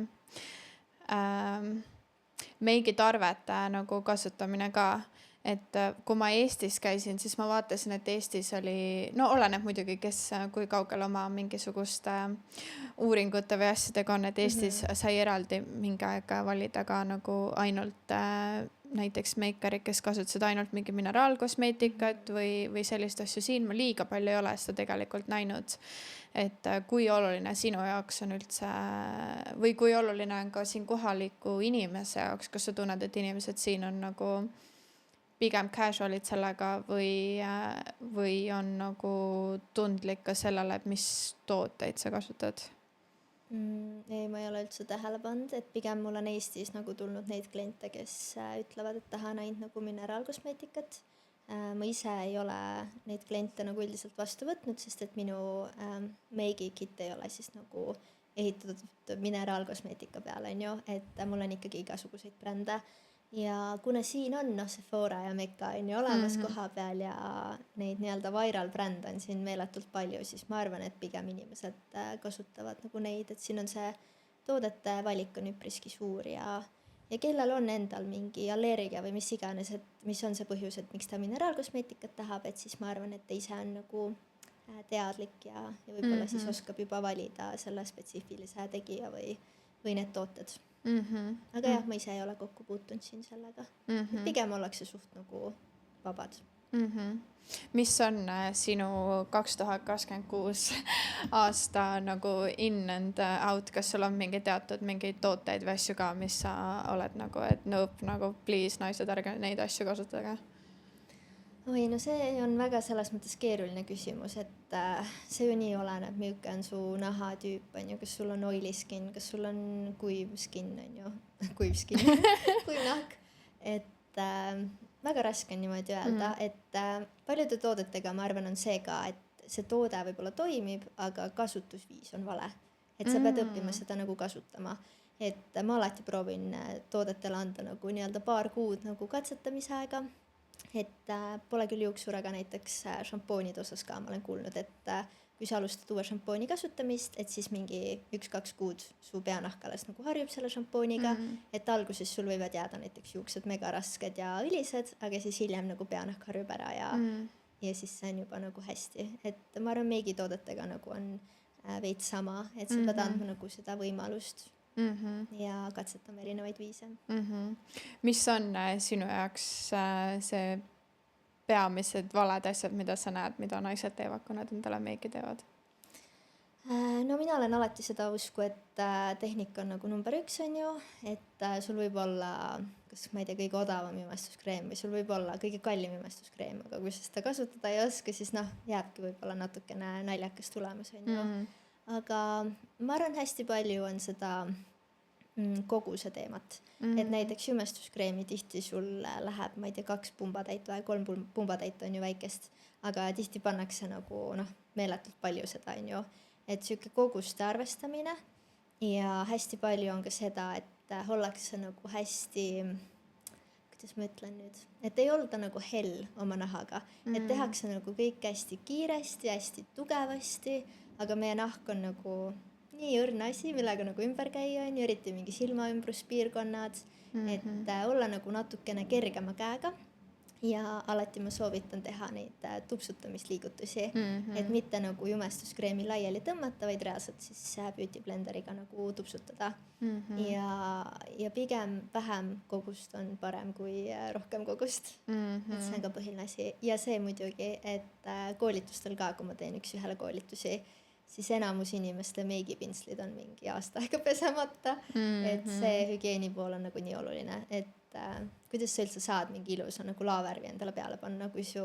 Meigitarvete nagu kasutamine ka, et kui ma Eestis käisin, siis ma vaatasin, et Eestis oli, no oleneb muidugi, kes kui kaugel oma mingisuguste uuringute või asjadega on, et Eestis sai eraldi mingi aeg valida ka nagu ainult näiteks meikarid, kes kasutasid ainult mingi mineraalkosmeetikat või sellist asju. Siin ma liiga palju ei ole seda tegelikult näinud, et kui oluline sinu jaoks on üldse või kui oluline on ka siin kohaliku inimese jaoks, kas sa tunned, et inimesed siin on nagu pigem casualid sellega või on nagu tundlik ka sellele, et mis tooteid sa kasutad? Ei, ma ei ole üldse tähele pannud, et pigem mul on Eestis nagu tulnud neid kliente, kes ütlevad, et tahan ainult nagu mineraalkosmeetikat. Ma ise ei ole neid kliente nagu üldiselt vastu võtnud, sest et minu meigikit ei ole siis nagu ehitatud mineraalkosmeetika peale, on ju, et mul on ikkagi igasuguseid brände. Ja kuna siin on Sephora ja Mecca on ju olemas koha peal ja neid nii-öelda viral brände on siin meeletult palju, siis ma arvan, et pigem inimesed kasutavad nagu neid, et siin on see toodete valik on üpriski suur ja kellel on endal mingi allergia või mis iganes, et mis on see põhjus, et miks ta mineraalkosmeetikat tahab, et siis ma arvan, et ta ise on nagu teadlik ja võib-olla siis oskab juba valida selle spetsiifilise tegija või need tooted. Aga jah, ma ise ei ole kokku puutunud siin sellega. Pigem ollakse suht nagu vabad. Mis on sinu 2026 aasta nagu in and out? Kas sul on mingi teatud mingeid tooteid või asju ka, mis sa oled nagu, et nope, nagu please naised, ärge neid asju kasutage? Oi, no see on väga selles mõttes keeruline küsimus, et see ju nii oleneb, milline on su nahatüüp, on ju, kas sul on oily skin, kas sul on kuiv skin, on ju, kuiv nahk, et väga raske on niimoodi öelda, et paljude toodetega ma arvan on see ka, et see toode võib-olla toimib, aga kasutusviis on vale, et sa pead õppima seda nagu kasutama, et ma alati proovin toodetele anda nagu nii-öelda paar kuud nagu katsetamise aega. Et pole küll juuksur, aga näiteks šampoonide osas ka ma olen kuulnud, et kui sa alustad uue šampooni kasutamist, et siis mingi 1-2 kuud su peanahk alles nagu harjub selle šampooniga, et alguses sul võivad jääda näiteks juuksed mega rasked ja õlised, aga siis hiljem nagu peanahk harjub ära ja siis see on juba nagu hästi. Et ma arvan, meigitoodetega nagu on veits sama, et sa pead andma nagu seda võimalust. Ja katsetame erinevaid viise. Mis on sinu jaoks see peamised valed asjad, mida sa näed, mida naised teevad, kui nad endale meiki teevad? No mina olen alati seda usku, et tehnika on nagu number 1 on ju, et sul võib olla kas ma ei tea, kõige odavam imestuskreem või sul võib olla kõige kallim imestuskreem, aga kui sa seda kasutada ei oska, siis jääbki võib-olla natukene naljakas tulemus on ju. Aga ma arvan, hästi palju on seda koguse teemat. Et näiteks imestuskreemi tihti sul läheb, ma ei tea, 2 pumbatäit või 3 pumbatäit on ju väikest, aga tihti pannakse nagu meeletult palju seda on ju. Et siuke koguste arvestamine ja hästi palju on ka seda, et ollakse nagu hästi, kuidas ma ütlen nüüd, et ei olda nagu hell oma nahaga, et tehakse nagu kõik hästi kiiresti, hästi tugevasti, aga meie nahk on nagu nii õrna asi, millega nagu ümber käia on ju, eriti mingi silmaümbruspiirkonnad, et olla nagu natukene kergema käega ja alati ma soovitan teha neid tupsutamisliigutusi, et mitte nagu jumestuskreemi laiali tõmmata, vaid reaalselt siis beauty blenderiga nagu tupsutada. Ja pigem vähem kogust on parem kui rohkem kogust. Et see on ka põhiline asi. Ja see muidugi, et koolitustel ka, kui ma teen 1-1 koolitusi, siis enamus inimeste meigipintslid on mingi aasta aega pesemata, et see hügieeni pool on nagu nii oluline, et kuidas sa üldse saad mingi ilusa nagu laavärvi endale peale panna, kui su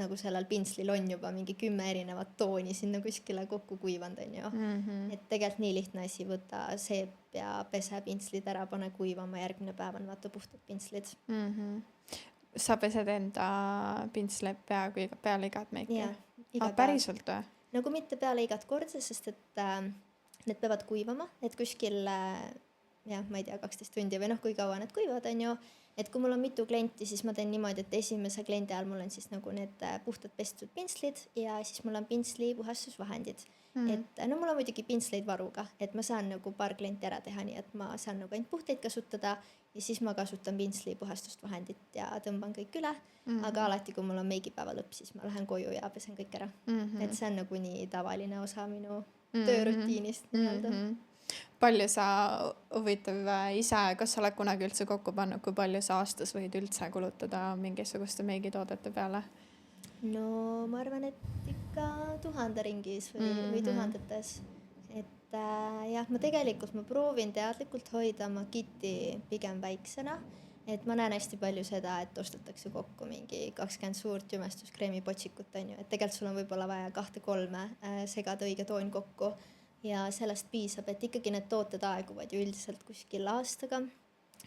nagu sellel pintslil on juba mingi 10 erinevat tooni sinna kuskile kokku kuivanud on ju. Et tegelikult nii lihtne asi, võta seep ja pese pintslid ära, pane kuivama, järgmine päev on vaata puhtad pintslid. Sa pesed enda pintsleid peale igat meiki? Jah, iga päev. Päriselt või? Nagu mitte peale igat korda, sest et need peavad kuivama, et kuskil jah, ma ei tea, 12 tundi või noh, kui kaua need kuivad, on ju. Et kui mul on mitu klienti, siis ma teen niimoodi, et esimese kliendi ajal mul on siis nagu need puhtad pestud pintslid ja siis mul on pintsli puhastusvahendid. Et no mul on muidugi pintsleid varuga, et ma saan nagu paar klienti ära teha, nii et ma saan nagu ainult puhtaid kasutada ja siis ma kasutan pintsli puhastusvahendit ja tõmban kõik üle. Aga alati, kui mul on meigipäeva lõpp, siis ma lähen koju ja pesen kõik ära. Et see on nagu nii tavaline osa minu töörutiinist nii-öelda. Palju sa huvitav ise, kas sa oled kunagi üldse kokku pannud, kui palju sa aastas võid üldse kulutada mingisuguste meigitoodete peale? No ma arvan, et ikka 1000 ringis või tuhandetes. Et jah, ma proovin teadlikult hoida oma kiti pigem väiksena. Et ma näen hästi palju seda, et ostetakse kokku mingi 20 suurt jumestuskreemi potsikut, on ju. Et tegelikult sul on võib-olla vaja 2-3 segada õige toon kokku ja sellest piisab, et ikkagi need tooted aeguvad ju üldiselt kuskil aastaga.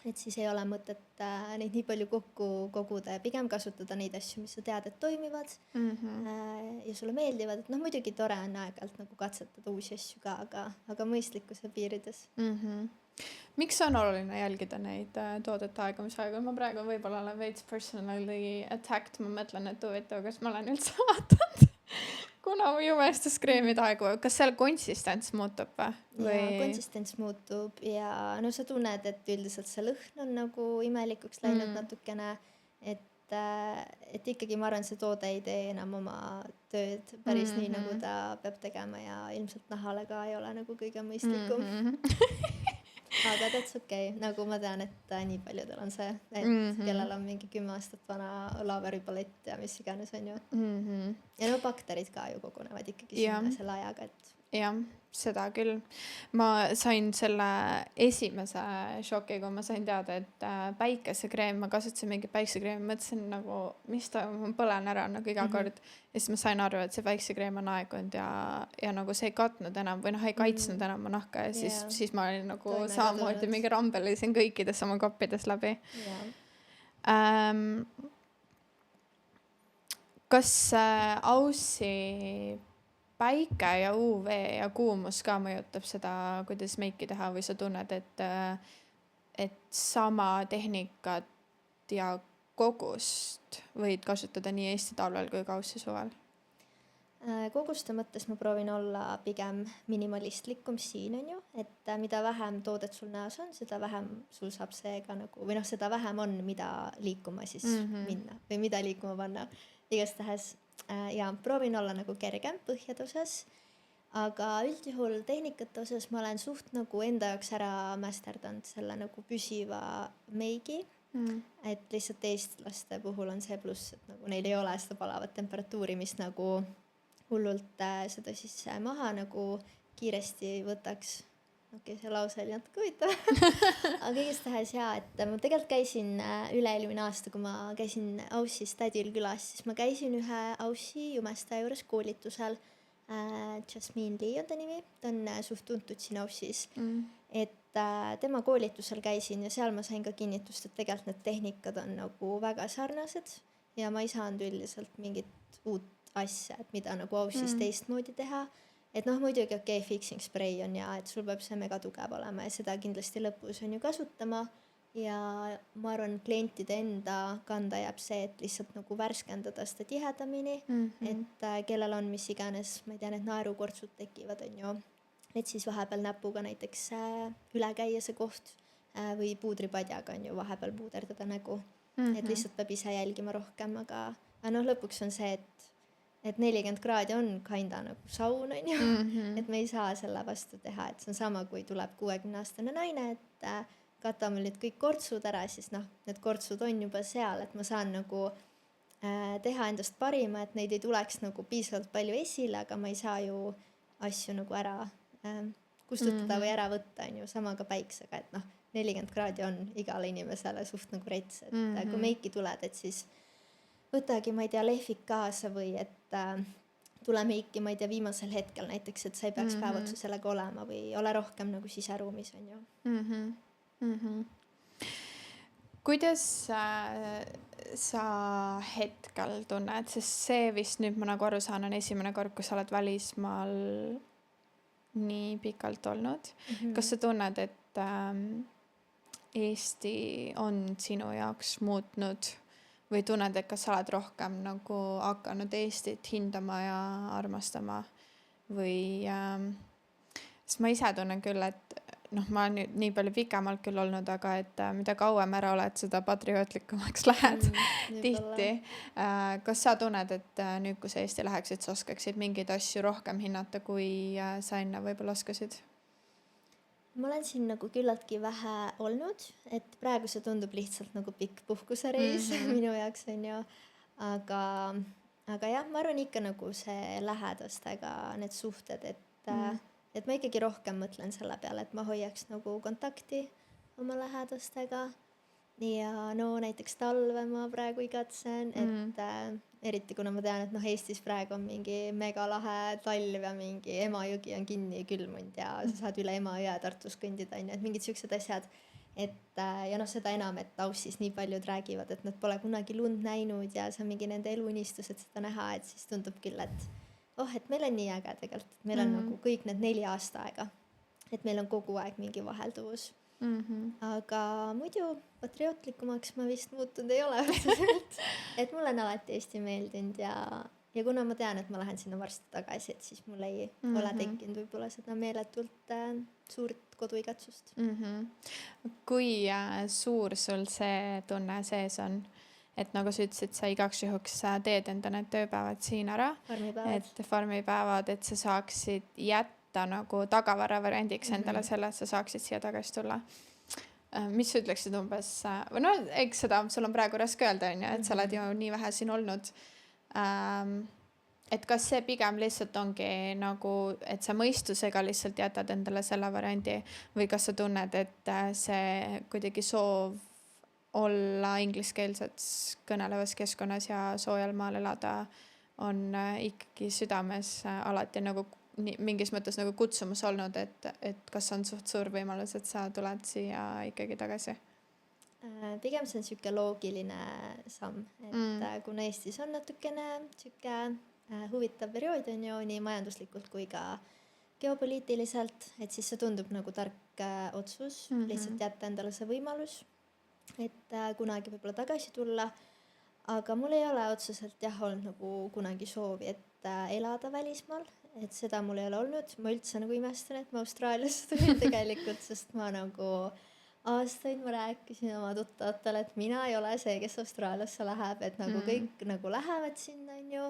Et siis ei ole mõtet neid nii palju kokku koguda ja pigem kasutada neid asju, mis sa tead, et toimivad ja sulle meeldivad. Et noh, muidugi tore on aeg-ajalt nagu katsetada uusi asju ka, aga mõistlikkuse piirides. Miks on oluline jälgida neid toodete aegumisaegu? Ma praegu võib-olla olen veits personally attacked. Ma mõtlen, et huvitav, kas ma olen üldse vaadanud, kuna jumestuskreemid aeguvad. Kas seal konsistents muutub või? Ja konsistents muutub ja no sa tunned, et üldiselt see lõhn on nagu imelikuks läinud natukene. Et ikkagi ma arvan, see toode ei tee enam oma tööd päris nii, nagu ta peab tegema ja ilmselt nahale ka ei ole nagu kõige mõistlikum. Aga that's okei. Nagu ma tean, et nii paljudel on see, et kellel on mingi 10 aastat vana laaveripalett ja mis iganes on ju. Ja no bakterid ka ju kogunevad ikkagi sinna selle ajaga, et jah, seda küll. Ma sain selle esimese šoki, kui ma sain teada, et päikesekreem, ma kasutasin mingi päikesekreemi, mõtlesin nagu, mis ta, ma põlen ära nagu iga kord. Ja siis ma sain aru, et see päikesekreem on aegunud ja nagu see ei katnud enam või noh, ei kaitsnud enam mu nahka ja siis ma olin nagu samamoodi mingi rambelisin kõikides oma koppides läbi. Kas Aussi päike ja UV ja kuumus ka mõjutab seda, kuidas meiki teha või sa tunned, et sama tehnikat ja kogust võid kasutada nii Eesti talvel kui ka Aussi suvel? Koguste mõttes ma proovin olla pigem minimalistlikum siin on ju, et mida vähem toodet sul näos on, seda vähem sul saab see ka nagu, või noh, seda vähem on, mida liikuma siis minna või mida liikuma panna. Igastahes ja proovin olla nagu kergem põhjade osas, aga üldjuhul tehnikate osas ma olen suht nagu enda jaoks ära masterdanud selle nagu püsiva meigi, et lihtsalt eestlaste puhul on see pluss, et nagu neil ei ole seda palavat temperatuuri, mis nagu hullult seda siis maha nagu kiiresti võtaks. Okei, see lause oli natuke huvitav. Aga igastahes jaa, et ma tegelikult käisin üle-eelmine aasta, kui ma käisin Aussis Tädil külas, siis ma käisin ühe Aussi jumestaja juures koolitusel. Jasmine Lee on ta nimi, ta on suht tuntud siin Aussis. Et tema koolitusel käisin ja seal ma sain ka kinnitust, et tegelikult need tehnikad on nagu väga sarnased ja ma ei saanud üldiselt mingit uut asja, et mida nagu Aussis teistmoodi teha. Et noh, muidugi okei, fixing spray on ja et sul peab see mega tugev olema ja seda kindlasti lõpus on ju kasutama ja ma arvan, klientide enda kanda jääb see, et lihtsalt nagu värskendada seda tihedamini, et kellel on mis iganes, ma ei tea, need naerukortsud tekivad on ju, et siis vahepeal näpuga näiteks üle käia see koht või puudripadjaga on ju vahepeal puuderdada nägu, et lihtsalt peab ise jälgima rohkem, aga noh, lõpuks on see, et 40 kraadi on kinda nagu saun on ju, et me ei saa selle vastu teha, et see on sama, kui tuleb 60-aastane naine, et kata mul nüüd kõik kortsud ära, siis noh, need kortsud on juba seal, et ma saan nagu teha endast parima, et neid ei tuleks nagu piisavalt palju esile, aga ma ei saa ju asju nagu ära kustutada või ära võtta, on ju, sama ka päiksega, et noh, 40 kraadi on igale inimesele suht nagu rets, et kui meiki tuled, et siis võtagi, ma ei tea, lehvik kaasa või et tule meiki, ma ei tea, viimasel hetkel näiteks, et sa ei peaks päev otsa sellega olema või ole rohkem nagu siseruumis, on ju. Kuidas sa hetkel tunned, sest see vist nüüd ma nagu aru saan, on esimene kord, kui sa oled välismaal nii pikalt olnud. Kas sa tunned, et Eesti on sinu jaoks muutnud või tunned, et kas sa oled rohkem nagu hakanud Eestit hindama ja armastama või sest ma ise tunnen küll, et ma olen nüüd nii palju pikemalt küll olnud, aga et mida kauem ära oled, seda patriootlikumaks lähed tihti. Kas sa tunned, et nüüd, kui sa Eesti läheksid, sa oskaksid mingeid asju rohkem hinnata, kui sa enne võib-olla oskasid? Ma olen siin nagu küllaltki vähe olnud, et praegu see tundub lihtsalt nagu pikk puhkusereis minu jaoks on ju, aga jah, ma arvan ikka nagu see lähedastega need suhted, et ma ikkagi rohkem mõtlen selle peale, et ma hoiaks nagu kontakti oma lähedastega ja no näiteks talve ma praegu igatsen, et eriti kuna ma tean, et Eestis praegu on mingi megalahe talv ja mingi Emajõgi on kinni külmunud ja sa saad üle Emajõe Tartus kõndida, on ju, et mingid siuksed asjad, et ja seda enam, et Aussis nii paljud räägivad, et nad pole kunagi lund näinud ja see on mingi nende eluunistus, et seda näha, et siis tundub küll, et et meil on nii äge tegelikult, et meil on nagu kõik need 4 aastaaega, et meil on kogu aeg mingi vahelduvus. Aga muidu patriootlikumaks ma vist muutunud ei ole et mulle on alati Eesti meeldinud ja kuna ma tean, et ma lähen sinna varsti tagasi, et siis mul ei ole tekkinud võib-olla seda meeletult suurt koduigatsust. Kui suur sul see tunne sees on, et nagu sa ütlesid, sa igaks juhuks teed enda need tööpäevad siin ära, farmipäevad, et sa saaksid jätta nagu tagavara variandiks endale selle, et sa saaksid siia tagasi tulla. Mis sa ütleksid umbes, või no eks seda sul on praegu raske öelda, on ju, et sa oled ju nii vähe siin olnud. Et kas see pigem lihtsalt ongi nagu, et sa mõistusega lihtsalt jätad endale selle variandi või kas sa tunned, et see kuidagi soov olla ingliskeelsets kõnelevas keskkonnas ja soojal maal elada on ikkagi südames alati nagu mingis mõttes nagu kutsumus olnud, et kas on suht suur võimalus, et sa tuled siia ikkagi tagasi? Pigem see on siuke loogiline samm, et kuna Eestis on natukene siuke huvitav periood on ju nii majanduslikult kui ka geopoliitiliselt, et siis see tundub nagu tark otsus lihtsalt jätta endale see võimalus, et kunagi võib-olla tagasi tulla, aga mul ei ole otseselt olnud nagu kunagi soovi, et elada välismaal, et seda mul ei ole olnud, ma üldse nagu imestan, et ma Austraaliasse tulin tegelikult, sest ma nagu aastaid ma rääkisin oma tuttavatele, et mina ei ole see, kes Austraaliasse läheb, et nagu kõik nagu lähevad sinna on ju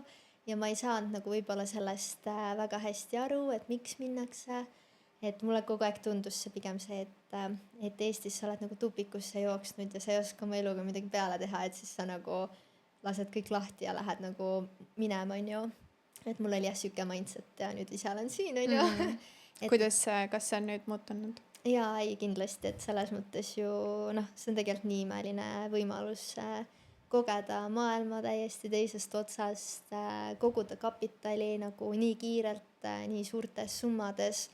ja ma ei saanud nagu võib-olla sellest väga hästi aru, et miks minnakse. Et mulle kogu aeg tundus see pigem see, et Eestis sa oled nagu tupikusse jooksnud ja sa ei oska oma eluga midagi peale teha, et siis sa nagu lased kõik lahti ja lähed nagu minema, on ju. Et mul oli siuke mindset ja nüüd ise olen siin, on ju. Kuidas, kas see on nüüd muutunud? Jaa, ei kindlasti, et selles mõttes ju, see on tegelikult nii imeline võimalus kogeda maailma täiesti teisest otsast, koguda kapitali nagu nii kiirelt, nii suurtes summades.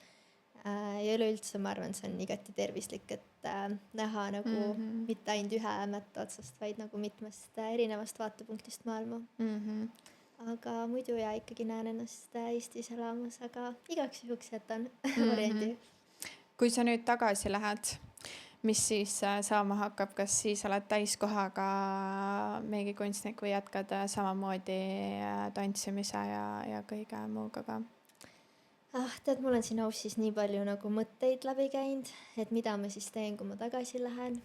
Ja üleüldse ma arvan, see on igati tervislik, et näha nagu mitte ainult ühe mätta otsast, vaid nagu mitmest erinevast vaatepunktist maailma. Aga muidu ikkagi näen ennast Eestis elamas, aga igaks juhuks jätan variandi. Kui sa nüüd tagasi lähed, mis siis saama hakkab, kas siis oled täiskohaga meigikunstnik või jätkad samamoodi tantsimise ja kõige muuga ka? Tead, mul on siin Aussis nii palju nagu mõtteid läbi käinud, et mida ma siis teen, kui ma tagasi lähen.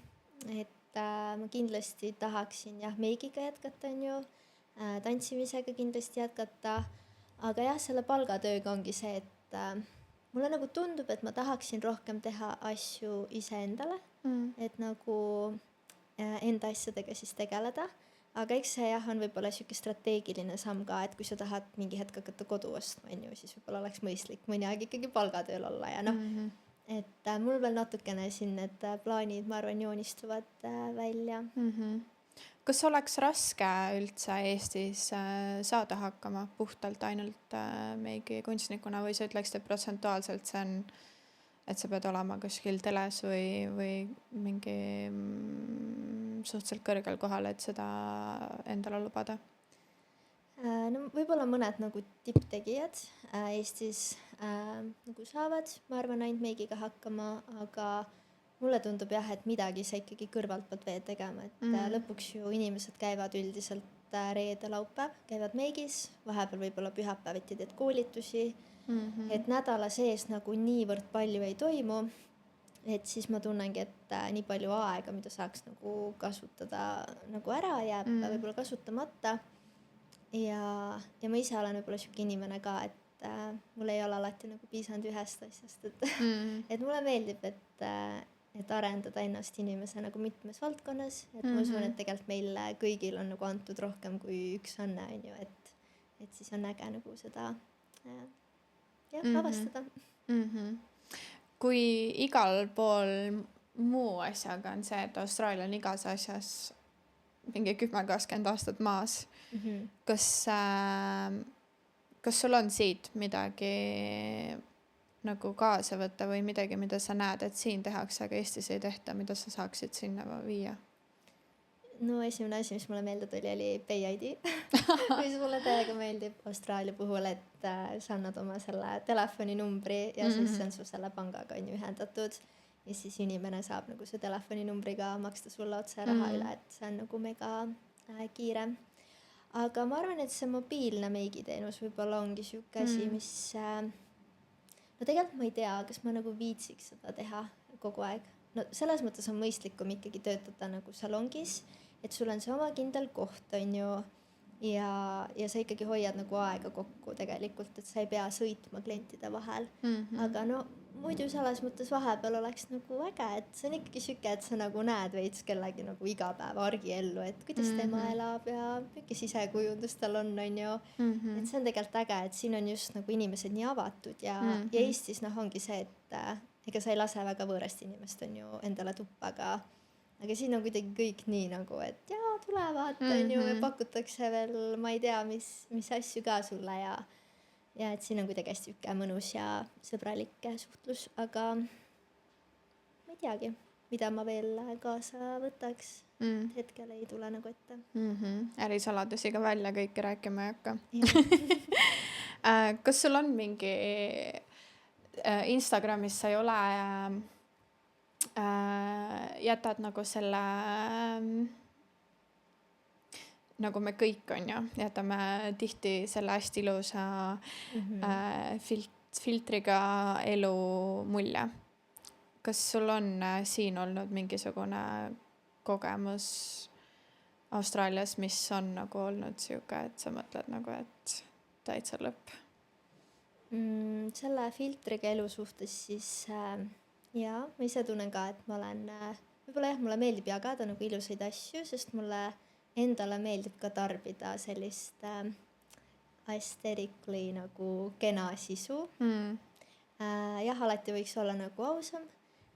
Et ma kindlasti tahaksin meigiga jätkata, on ju, tantsimisega kindlasti jätkata, aga selle palgatööga ongi see, et mulle nagu tundub, et ma tahaksin rohkem teha asju iseendale, et nagu enda asjadega siis tegeleda. Aga eks see on võib-olla siuke strateegiline samm ka, et kui sa tahad mingi hetk hakata kodu ostma, on ju, siis võib-olla oleks mõistlik mõni aeg ikkagi palgatööl olla ja et mul veel natukene siin need plaanid, ma arvan, joonistuvad välja. Kas oleks raske üldse Eestis saada hakkama puhtalt ainult meigikunstnikuna või sa ütleksid, et protsentuaalselt see on, et sa pead olema kuskil teles või mingi suhteliselt kõrgel kohal, et seda endale lubada? No võib-olla mõned nagu tipptegijad Eestis nagu saavad, ma arvan, ainult meigiga hakkama, aga mulle tundub jah, et midagi sa ikkagi kõrvalt pead veel tegema, et lõpuks ju inimesed käivad üldiselt reede, laupäev, käivad meigis, vahepeal võib-olla pühapäeviti teed koolitusi, et nädala sees nagu niivõrd palju ei toimu, et siis ma tunnengi, et nii palju aega, mida saaks nagu kasutada nagu ära, jääb võib-olla kasutamata. Ja ma ise olen võib-olla siuke inimene ka, et mul ei ole alati nagu piisanud ühest asjast, et mulle meeldib, et arendada ennast inimese nagu mitmes valdkonnas, et ma usun, et tegelikult meil kõigil on nagu antud rohkem kui üks anne, on ju, et siis on äge nagu seda avastada. Kui igal pool muu asjaga on see, et Austraalia on igas asjas mingi 10-20 aastat maas, kas sul on siit midagi nagu kaasa võtta või midagi, mida sa näed, et siin tehakse, aga Eestis ei tehta, mida sa saaksid sinna viia? No esimene asi, mis mulle meelde tuli, oli Pay ID, mis mulle täiega meeldib Austraalia puhul, et sa annad oma selle telefoninumbri ja siis see on su selle pangaga on ju ühendatud ja siis inimene saab nagu see telefoninumbriga maksta sulle otse raha üle, et see on nagu mega kiire. Aga ma arvan, et see mobiilne meigiteenus võib-olla ongi siuke asi, mis no tegelikult ma ei tea, kas ma nagu viitsiks seda teha kogu aeg. No selles mõttes on mõistlikum ikkagi töötada nagu salongis, et sul on see oma kindel koht, on ju, ja sa ikkagi hoiad nagu aega kokku tegelikult, et sa ei pea sõitma klientide vahel. Aga no muidu selles mõttes vahepeal oleks nagu äge, et see on ikkagi siuke, et sa nagu näed veits kellegi nagu igapäeva argiellu, et kuidas tema elab ja mingi sisekujundus tal on ju. Et see on tegelikult äge, et siin on just nagu inimesed nii avatud ja Eestis noh ongi see, et ega sa ei lase väga võõrast inimest on ju endale tuppa, aga siin on kuidagi kõik nii nagu, et jaa, tule vaata on ju ja pakutakse veel, ma ei tea, mis asju ka sulle ja et siin on kuidagi hästi üke mõnus ja sõbralik suhtlus, aga ma ei teagi, mida ma veel kaasa võtaks. Hetkel ei tule nagu ette. Ärisaladusi ka välja kõike rääkima ei hakka. Kas sul on mingi Instagramis sa ei ole jätad nagu selle nagu me kõik on ju, jätame tihti selle hästi ilusa filtriga elu mulje. Kas sul on siin olnud mingisugune kogemus Austraalias, mis on nagu olnud siuke, et sa mõtled nagu, et täitsa lõpp? Selle filtriga elu suhtes siis jaa, ma ise tunnen ka, et ma olen võib-olla jah, mulle meeldib jagada nagu ilusaid asju, sest mulle endale meeldib ka tarbida sellist aesthetically nagu kena sisu. Jah, alati võiks olla nagu ausam,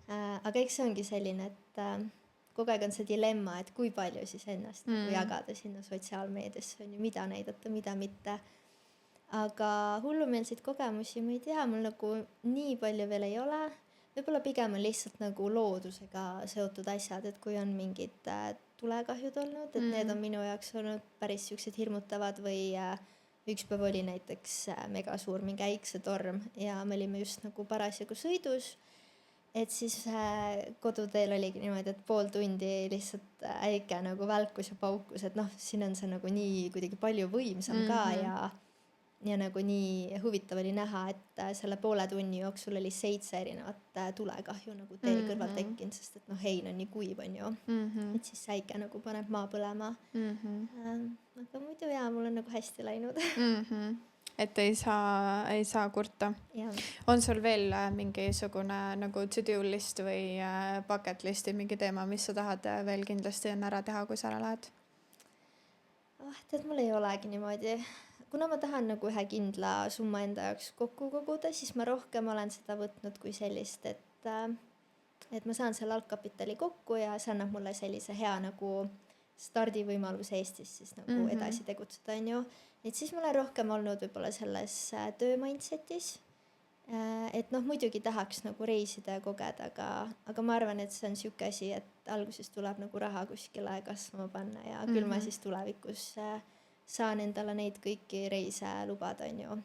aga eks see ongi selline, et kogu aeg on see dilemma, et kui palju siis ennast nagu jagada sinna sotsiaalmeediasse, on ju, mida näidata, mida mitte. Aga hullumeelseid kogemusi ma ei tea, mul nagu nii palju veel ei ole. Võib-olla pigem on lihtsalt nagu loodusega seotud asjad, et kui on mingid tulekahjud olnud, et need on minu jaoks olnud päris siuksed hirmutavad või üks päev oli näiteks mega suur mingi äiksetorm ja me olime just nagu parasjagu sõidus, et siis koduteel oligi niimoodi, et pool tundi lihtsalt äike nagu välkus ja paukus, et noh, siin on see nagu nii kuidagi palju võimsam ka ja nagu nii huvitav oli näha, et selle poole tunni jooksul oli 7 erinevat tulekahju nagu tee kõrval tekkinud, sest et noh, hein on nii kuiv on ju, et siis äike nagu paneb maa põlema. Aga muidu jaa, mul on nagu hästi läinud. Et ei saa kurta. Ja. On sul veel mingisugune nagu to-do list või bucket listi mingi teema, mis sa tahad veel kindlasti enne ära teha, kui sa ära lähed? Tead, mul ei olegi niimoodi. Kuna ma tahan nagu ühe kindla summa enda jaoks kokku koguda, siis ma rohkem olen seda võtnud kui sellist, et ma saan selle algkapitali kokku ja see annab mulle sellise hea nagu stardivõimaluse Eestis siis nagu edasi tegutseda, on ju. Et siis ma olen rohkem olnud võib-olla selles töö mindsetis, et noh, muidugi tahaks nagu reisida ja kogeda, aga ma arvan, et see on siuke asi, et alguses tuleb nagu raha kuskile kasvama panna ja küll ma siis tulevikus saan endale neid kõiki reise lubada, on ju.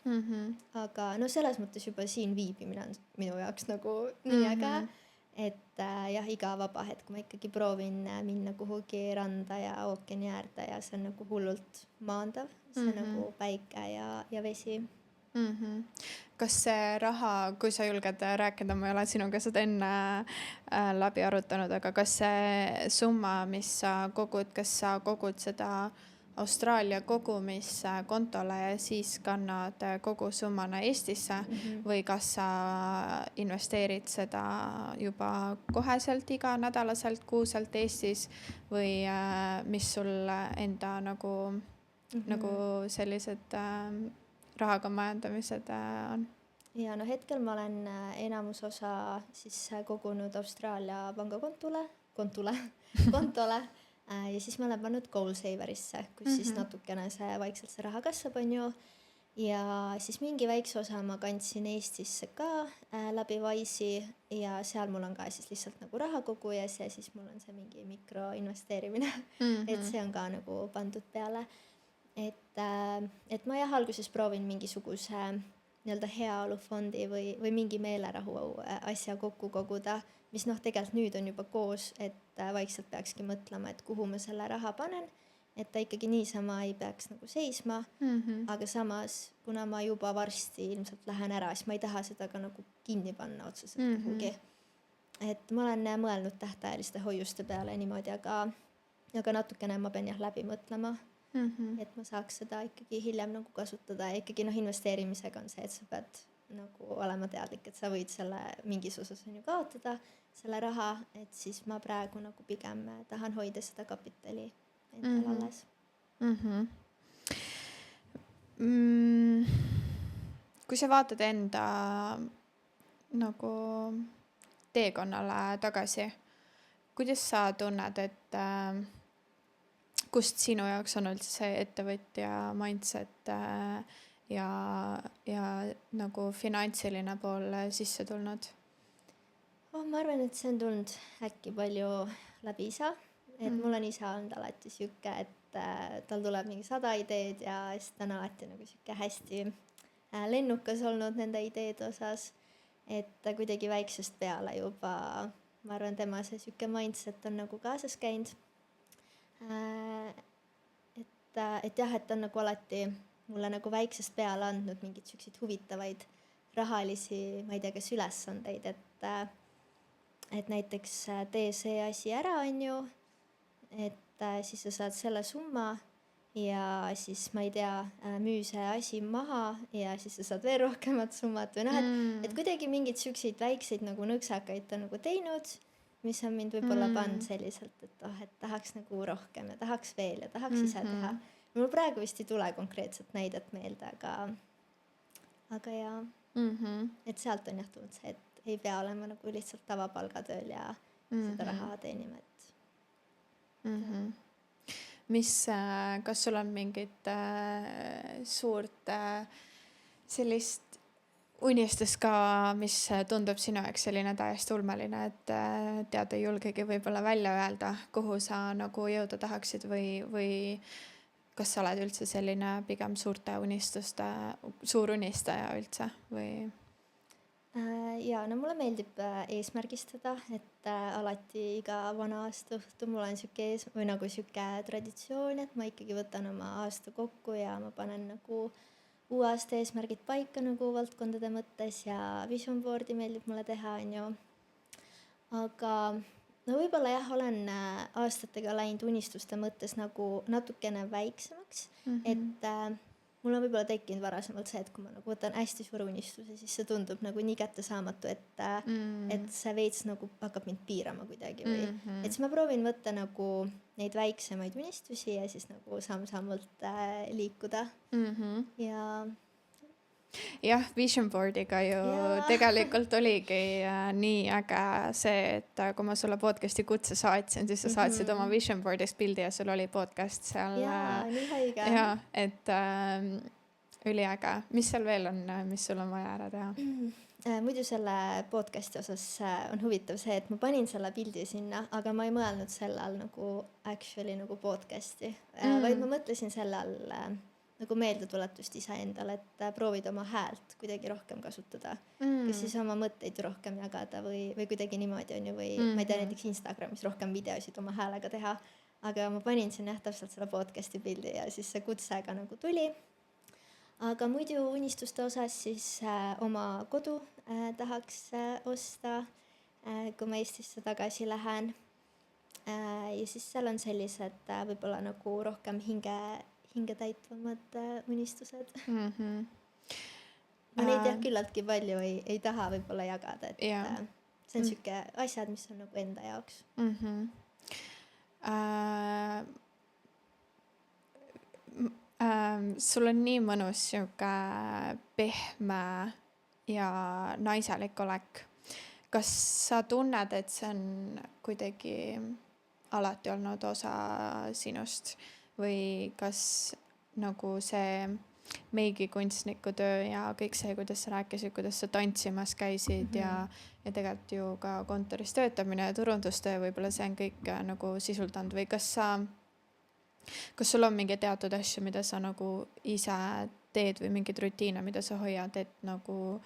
Aga no selles mõttes juba siin viibimine on minu jaoks nagu nii äge, et jah, iga vaba hetk ma ikkagi proovin minna kuhugi randa ja ookeani äärde ja see on nagu hullult maandav, see nagu päike ja vesi. Kas see raha, kui sa julged rääkida, ma ei ole sinuga seda enne läbi arutanud, aga kas see summa, mis sa kogud, kas sa kogud seda Austraalia kogumiskontole ja siis kannad kogu summana Eestisse või kas sa investeerid seda juba koheselt iganädalaselt, kuuselt Eestis või mis sul enda nagu sellised rahaga majandamised on? Ja no hetkel ma olen enamus osa siis kogunud Austraalia pangakontole ja siis ma olen pannud GoalSaverisse, kus siis natukene see vaikselt see raha kasvab, on ju. Ja siis mingi väikse osa ma kandsin Eestisse ka läbi Wise'i ja seal mul on ka siis lihtsalt nagu rahakogujas ja siis mul on see mingi mikroinvesteerimine, et see on ka nagu pandud peale. Et ma jah, alguses proovin mingisuguse nii-öelda heaolufondi või mingi meelerahu asja kokku koguda, mis tegelikult nüüd on juba koos, et vaikselt peakski mõtlema, et kuhu ma selle raha panen, et ta ikkagi niisama ei peaks nagu seisma, aga samas, kuna ma juba varsti ilmselt lähen ära, siis ma ei taha seda ka nagu kinni panna otseselt kuhugi. Et ma olen mõelnud tähtajaliste hoiuste peale niimoodi, aga natukene ma pean jah läbi mõtlema. Et ma saaks seda ikkagi hiljem nagu kasutada ja ikkagi investeerimisega on see, et sa pead nagu olema teadlik, et sa võid selle mingis osas on ju kaotada selle raha, et siis ma praegu nagu pigem tahan hoida seda kapitali endal alles. Kui sa vaatad enda nagu teekonnale tagasi, kuidas sa tunned, et kust sinu jaoks on üldse see ettevõtja mindset ja nagu finantsiline pool sisse tulnud? Ma arvan, et see on tulnud äkki palju läbi isa, et mul on isa olnud alati siuke, et tal tuleb mingi 100 ideed ja siis ta on alati nagu siuke hästi lennukas olnud nende ideede osas, et kuidagi väiksest peale juba, ma arvan, tema see siuke mindset on nagu kaasas käinud. Et jah, et on nagu alati mulle nagu väiksest peale andnud mingid siukseid huvitavaid rahalisi, ma ei tea, kas ülesandeid, et näiteks tee see asi ära, on ju, et siis sa saad selle summa ja siis ma ei tea, müü see asi maha ja siis sa saad veel rohkemat summat või noh, et kuidagi mingid siukseid väikseid nagu nõksakaid ta nagu teinud, mis on mind võib-olla pannud selliselt, et tahaks nagu rohkem ja tahaks veel ja tahaks ise teha. Mul praegu vist ei tule konkreetset näidet meelde, aga jaa, et sealt on jah tulnud see, et ei pea olema nagu lihtsalt tavapalgatööl ja seda raha teenima, kas sul on mingit suurt sellist unistus ka, mis tundub sinu jaoks selline täiesti ulmeline, et tead, ei julgegi võib-olla välja öelda, kuhu sa nagu jõuda tahaksid või kas sa oled üldse selline pigem suurte unistuste, suur unistaja üldse või? Ja no mulle meeldib eesmärgistada, et alati iga vana aasta õhtu mul on siuke või nagu siuke traditsioon, et ma ikkagi võtan oma aasta kokku ja ma panen nagu uue aasta eesmärgid paika nagu valdkondade mõttes ja vision board'i meeldib mulle teha, on ju. Aga no võib-olla jah, olen aastatega läinud unistuste mõttes nagu natukene väiksemaks, et mul on võib-olla tekkinud varasemalt see, et kui ma nagu võtan hästi suure unistuse, siis see tundub nagu nii kättesaamatu, et see veits nagu hakkab mind piirama kuidagi või et siis ma proovin võtta nagu neid väiksemaid unistusi ja siis nagu samm-sammult liikuda ja jah, vision board'iga ju tegelikult oligi nii äge see, et kui ma sulle podcasti kutse saatsin, siis sa saatsid oma vision board'ist pildi ja sul oli podcast seal. Jaa, nii haige. Ja, et üliäge. Mis seal veel on, mis sul on vaja ära teha? Muidu selle podcasti osas on huvitav see, et ma panin selle pildi sinna, aga ma ei mõelnud selle all nagu actually nagu podcasti, vaid ma mõtlesin selle all nagu meeldetuletust iseendale, et proovid oma häält kuidagi rohkem kasutada, kas siis oma mõtteid rohkem jagada või kuidagi niimoodi on ju, või ma ei tea, näiteks Instagramis rohkem videosid oma häälega teha, aga ma panin sinna täpselt selle podcasti pildi ja siis see kutse ka nagu tuli. Aga muidu unistuste osas siis oma kodu tahaks osta, kui ma Eestisse tagasi lähen. Ja siis seal on sellised võib-olla nagu rohkem hinge täitvamad unistused. Ma neid jah küllaltki palju ei taha võib-olla jagada, et see on siuke asjad, mis on nagu enda jaoks. Sul on nii mõnus siuke pehme ja naiselik olek. Kas sa tunned, et see on kuidagi alati olnud osa sinust või kas nagu see meigikunstniku töö ja kõik see, kuidas sa rääkisid, kuidas sa tantsimas käisid ja tegelikult ju ka kontoris töötamine ja turundustöö, võib-olla see on kõik nagu sisutanud või kas sul on mingi teatud asju, mida sa nagu ise teed või mingid rutiine, mida sa hoiad, et nagu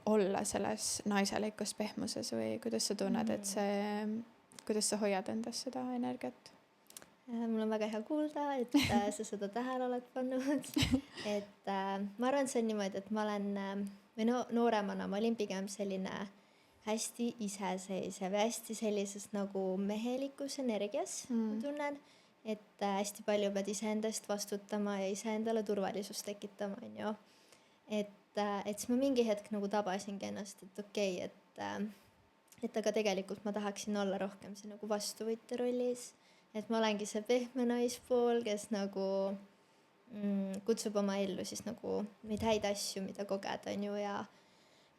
olla selles naiselikus pehmuses või kuidas sa tunned, et see, kuidas sa hoiad endas seda energiat? Mul on väga hea kuulda, et sa seda tähele oled pannud. Et ma arvan, see on niimoodi, et ma olen, või nooremana ma olin pigem selline hästi iseseisev ja hästi sellises nagu mehelikus energias, ma tunnen, et hästi palju pead iseendast vastutama ja iseendale turvalisust tekitama, on ju. Et siis ma mingi hetk nagu tabasingi ennast, et okei, et aga tegelikult ma tahaksin olla rohkem see nagu vastuvõtja rollis. Et ma olengi see pehme naispool, kes nagu kutsub oma ellu siis nagu neid häid asju, mida kogeda on ju ja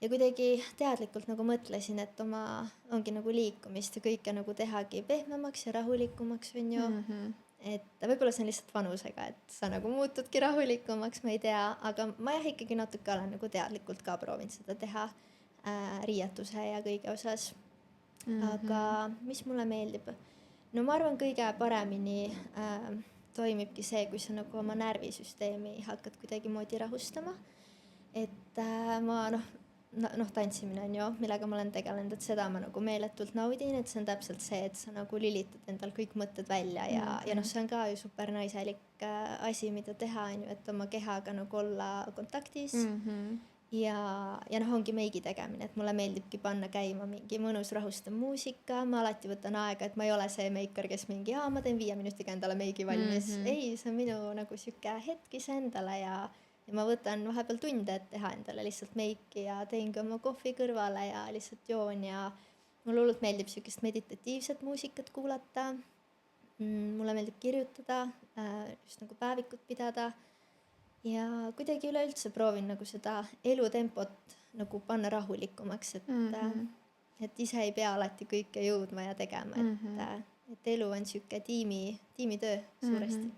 kuidagi teadlikult nagu mõtlesin, et ongi nagu liikumist ja kõike nagu tehagi pehmemaks ja rahulikumaks on ju. Et võib-olla see on lihtsalt vanusega, et sa nagu muutudki rahulikumaks, ma ei tea, aga ma jah ikkagi natuke olen nagu teadlikult ka proovinud seda teha riietuse ja kõige osas. Aga mis mulle meeldib? No ma arvan, kõige paremini toimibki see, kui sa nagu oma närvisüsteemi hakkad kuidagi moodi rahustama. Et ma tantsimine on ju, millega ma olen tegelenud, et seda ma nagu meeletult naudin, et see on täpselt see, et sa nagu lülitad endal kõik mõtted välja ja see on ka ju super naiselik asi, mida teha on ju, et oma kehaga nagu olla kontaktis. Ja ongi meigi tegemine, et mulle meeldibki panna käima mingi mõnus rahustav muusika, ma alati võtan aega, et ma ei ole see meikar, kes mingi, ma teen 5 minutiga endale meigi valmis. Ei, see on minu nagu siuke hetk iseendale ja ma võtan vahepeal tunde, et teha endale lihtsalt meiki ja teengi oma kohvi kõrvale ja lihtsalt joon ja mulle hullult meeldib siukest meditatiivset muusikat kuulata. Mulle meeldib kirjutada, just nagu päevikut pidada. Ja kuidagi üleüldse proovin nagu seda elutempot nagu panna rahulikumaks, et ise ei pea alati kõike jõudma ja tegema, et elu on siuke tiimitöö suuresti.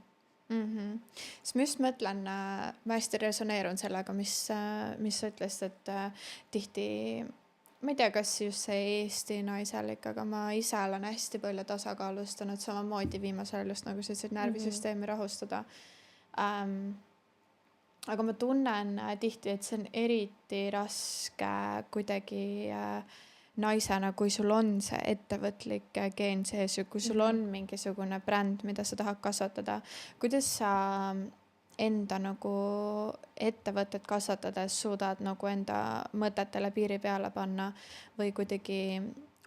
Siis ma just mõtlen, ma hästi resoneerun sellega, mis sa ütlesid, et tihti, ma ei tea, kas just see Eesti naiselik, aga ma ise olen hästi palju tasakaalustanud samamoodi viimasel just nagu selliseid närvisüsteemi rahustada. Aga ma tunnen tihti, et see on eriti raske kuidagi naisena, kui sul on see ettevõtlik geen sees ja kui sul on mingisugune bränd, mida sa tahad kasvatada. Kuidas sa enda nagu ettevõtet kasvatades suudad nagu enda mõtetele piiri peale panna või kuidagi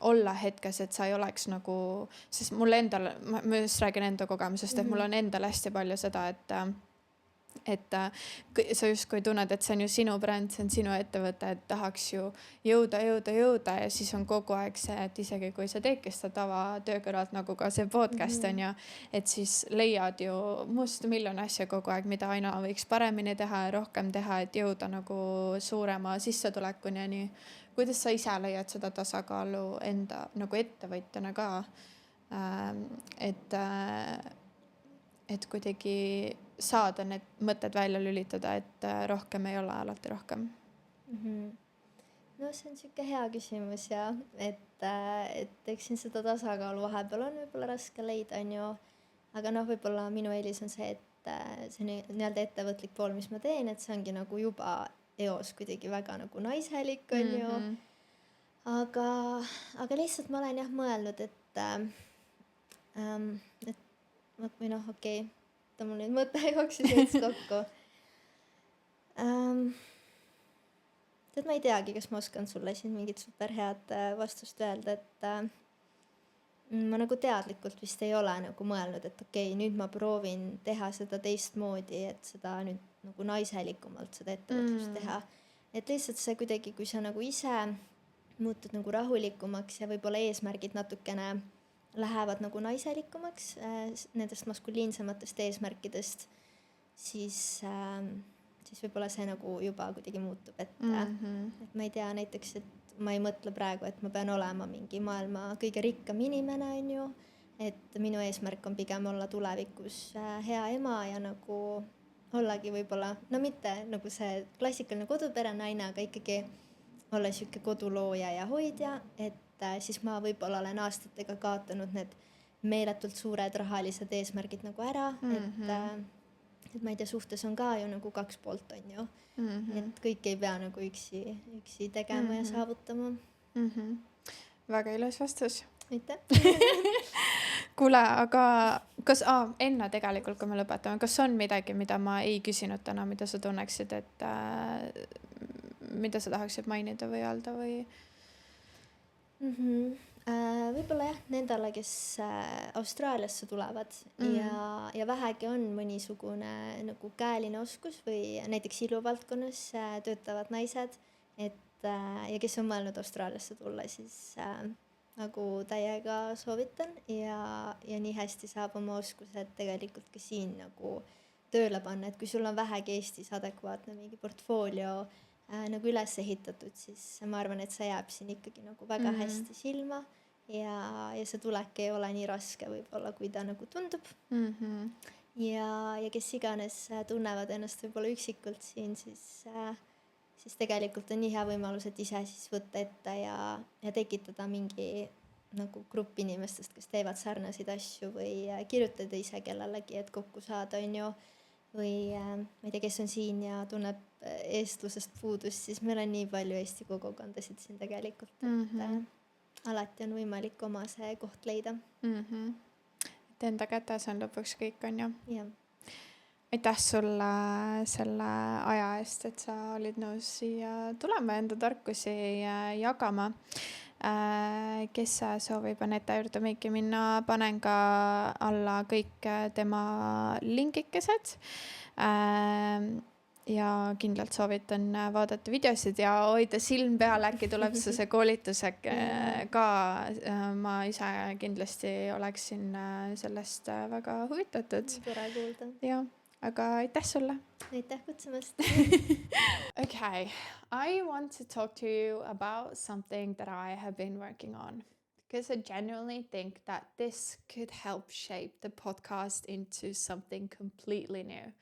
olla hetkes, et sa ei oleks nagu, sest mul endal, ma just räägin enda kogemusest, et mul on endal hästi palju seda, et sa justkui tunned, et see on ju sinu bränd, see on sinu ettevõte, et tahaks ju jõuda ja siis on kogu aeg see, et isegi kui sa teedki seda tavatöö kõrvalt nagu ka see podcast on ju, et siis leiad ju must miljon asja kogu aeg, mida aina võiks paremini teha ja rohkem teha, et jõuda nagu suurema sissetulekuni ja nii. Kuidas sa ise leiad seda tasakaalu enda nagu ettevõtjana ka, et kuidagi saada need mõtted välja lülitada, et rohkem ei ole alati rohkem? No see on siuke hea küsimus ja et eks siin seda tasakaalu vahepeal on võib-olla raske leida, on ju, aga võib-olla minu eelis on see, see nii-öelda ettevõtlik pool, mis ma teen, et see ongi nagu juba eos kuidagi väga nagu naiselik, on ju. Aga lihtsalt ma olen jah mõelnud, et või noh, okei, ta mul nüüd mõte jooksis veits kokku. Tead, ma ei teagi, kas ma oskan sulle siin mingit superhead vastust öelda, et ma nagu teadlikult vist ei ole nagu mõelnud, et okei, nüüd ma proovin teha seda teistmoodi, et seda nüüd nagu naiselikumalt seda ettevõtlust teha. Et lihtsalt see kuidagi, kui sa nagu ise muutud nagu rahulikumaks ja võib-olla eesmärgid natukene lähevad nagu naiselikumaks nendest maskuliinsematest eesmärkidest, siis võib-olla see nagu juba kuidagi muutub, et ma ei tea, näiteks, et ma ei mõtle praegu, et ma pean olema mingi maailma kõige rikkam inimene, on ju, et minu eesmärk on pigem olla tulevikus hea ema ja nagu ollagi võib-olla, no mitte nagu see klassikaline koduperenaine, aga ikkagi olla sihuke kodulooja ja hoidja, et siis ma võib-olla olen aastatega kaotanud need meeletult suured rahalised eesmärgid nagu ära, et ma ei tea, suhtes on ka ju nagu 2 poolt, on ju. Et kõik ei pea nagu üksi tegema ja saavutama. Väga ilus vastus. Aitäh. Kuule, aga kas enne tegelikult, kui me lõpetame, kas on midagi, mida ma ei küsinud täna, mida sa tunneksid, et mida sa tahaksid mainida või öelda või? Võib-olla jah, nendele, kes Austraaliasse tulevad ja vähegi on mõnisugune nagu käeline oskus või näiteks iluvaldkonnas töötavad naised, ja kes on mõelnud Austraaliasse tulla, siis nagu täiega soovitan ja nii hästi saab oma oskused tegelikult ka siin nagu tööle panna, et kui sul on vähegi Eestis adekvaatne mingi portfoolio nagu üles ehitatud, siis ma arvan, et see jääb siin ikkagi nagu väga hästi silma ja see tulek ei ole nii raske võib-olla, kui ta nagu tundub. Ja kes iganes tunnevad ennast võib-olla üksikult siin, siis tegelikult on nii hea võimalus, et ise siis võtta ette ja tekitada mingi nagu grupp inimestest, kes teevad sarnaseid asju või kirjutada ise kellelegi, et kokku saada, on ju. Või ma ei tea, kes on siin ja tunneb eestlusest puudust, siis meil on nii palju Eesti kogukondasid siin tegelikult, et alati on võimalik oma see koht leida. Et enda kätes on lõpuks kõik, on ju. Jah. Aitäh sulle selle aja eest, et sa olid nõus siia tulema enda tarkusi jagama. Kes soovib Anette juurde meiki minna, panen ka alla kõik tema lingikesed. Ja kindlalt soovitan vaadata videosid ja hoida silm peal, äkki tuleb see koolitus ka. Ma ise kindlasti oleksin sellest väga huvitatud. Tore kuulda. Ja, aga aitäh sulle. Aitäh kutsumast. Okay, I want to talk to you about something that I have been working on because I genuinely think that this could help shape the podcast into something completely new.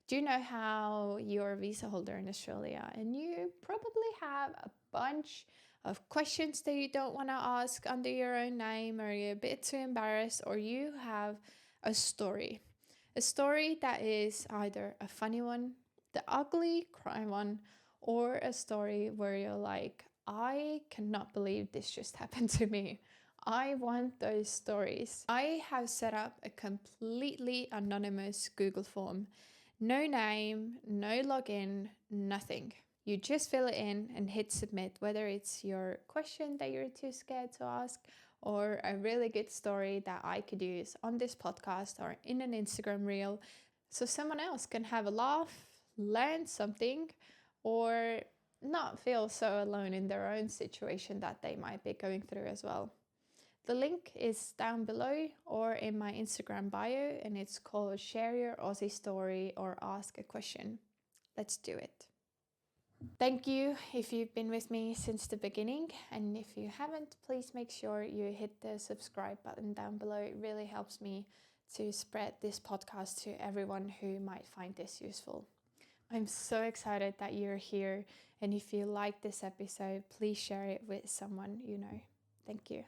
Do you know how you're a visa holder in Australia and you probably have a bunch of questions that you don't want to ask under your own name, or you're a bit too embarrassed, or you have a story that is either a funny one, the ugly cry one, or a story where you're like, I cannot believe this just happened to me. I want those stories. I have set up a completely anonymous Google form. No name, no login, nothing. You just fill it in and hit submit, whether it's your question that you're too scared to ask or a really good story that I could use on this podcast or in an Instagram reel, so someone else can have a laugh, learn something, or not feel so alone in their own situation that they might be going through as well. The link is down below or in my Instagram bio, and it's called Share Your Aussie Story or Ask a Question. Let's do it. Thank you if you've been with me since the beginning, and if you haven't, please make sure you hit the subscribe button down below. It really helps me to spread this podcast to everyone who might find this useful. I'm so excited that you're here, and if you like this episode, please share it with someone you know. Thank you.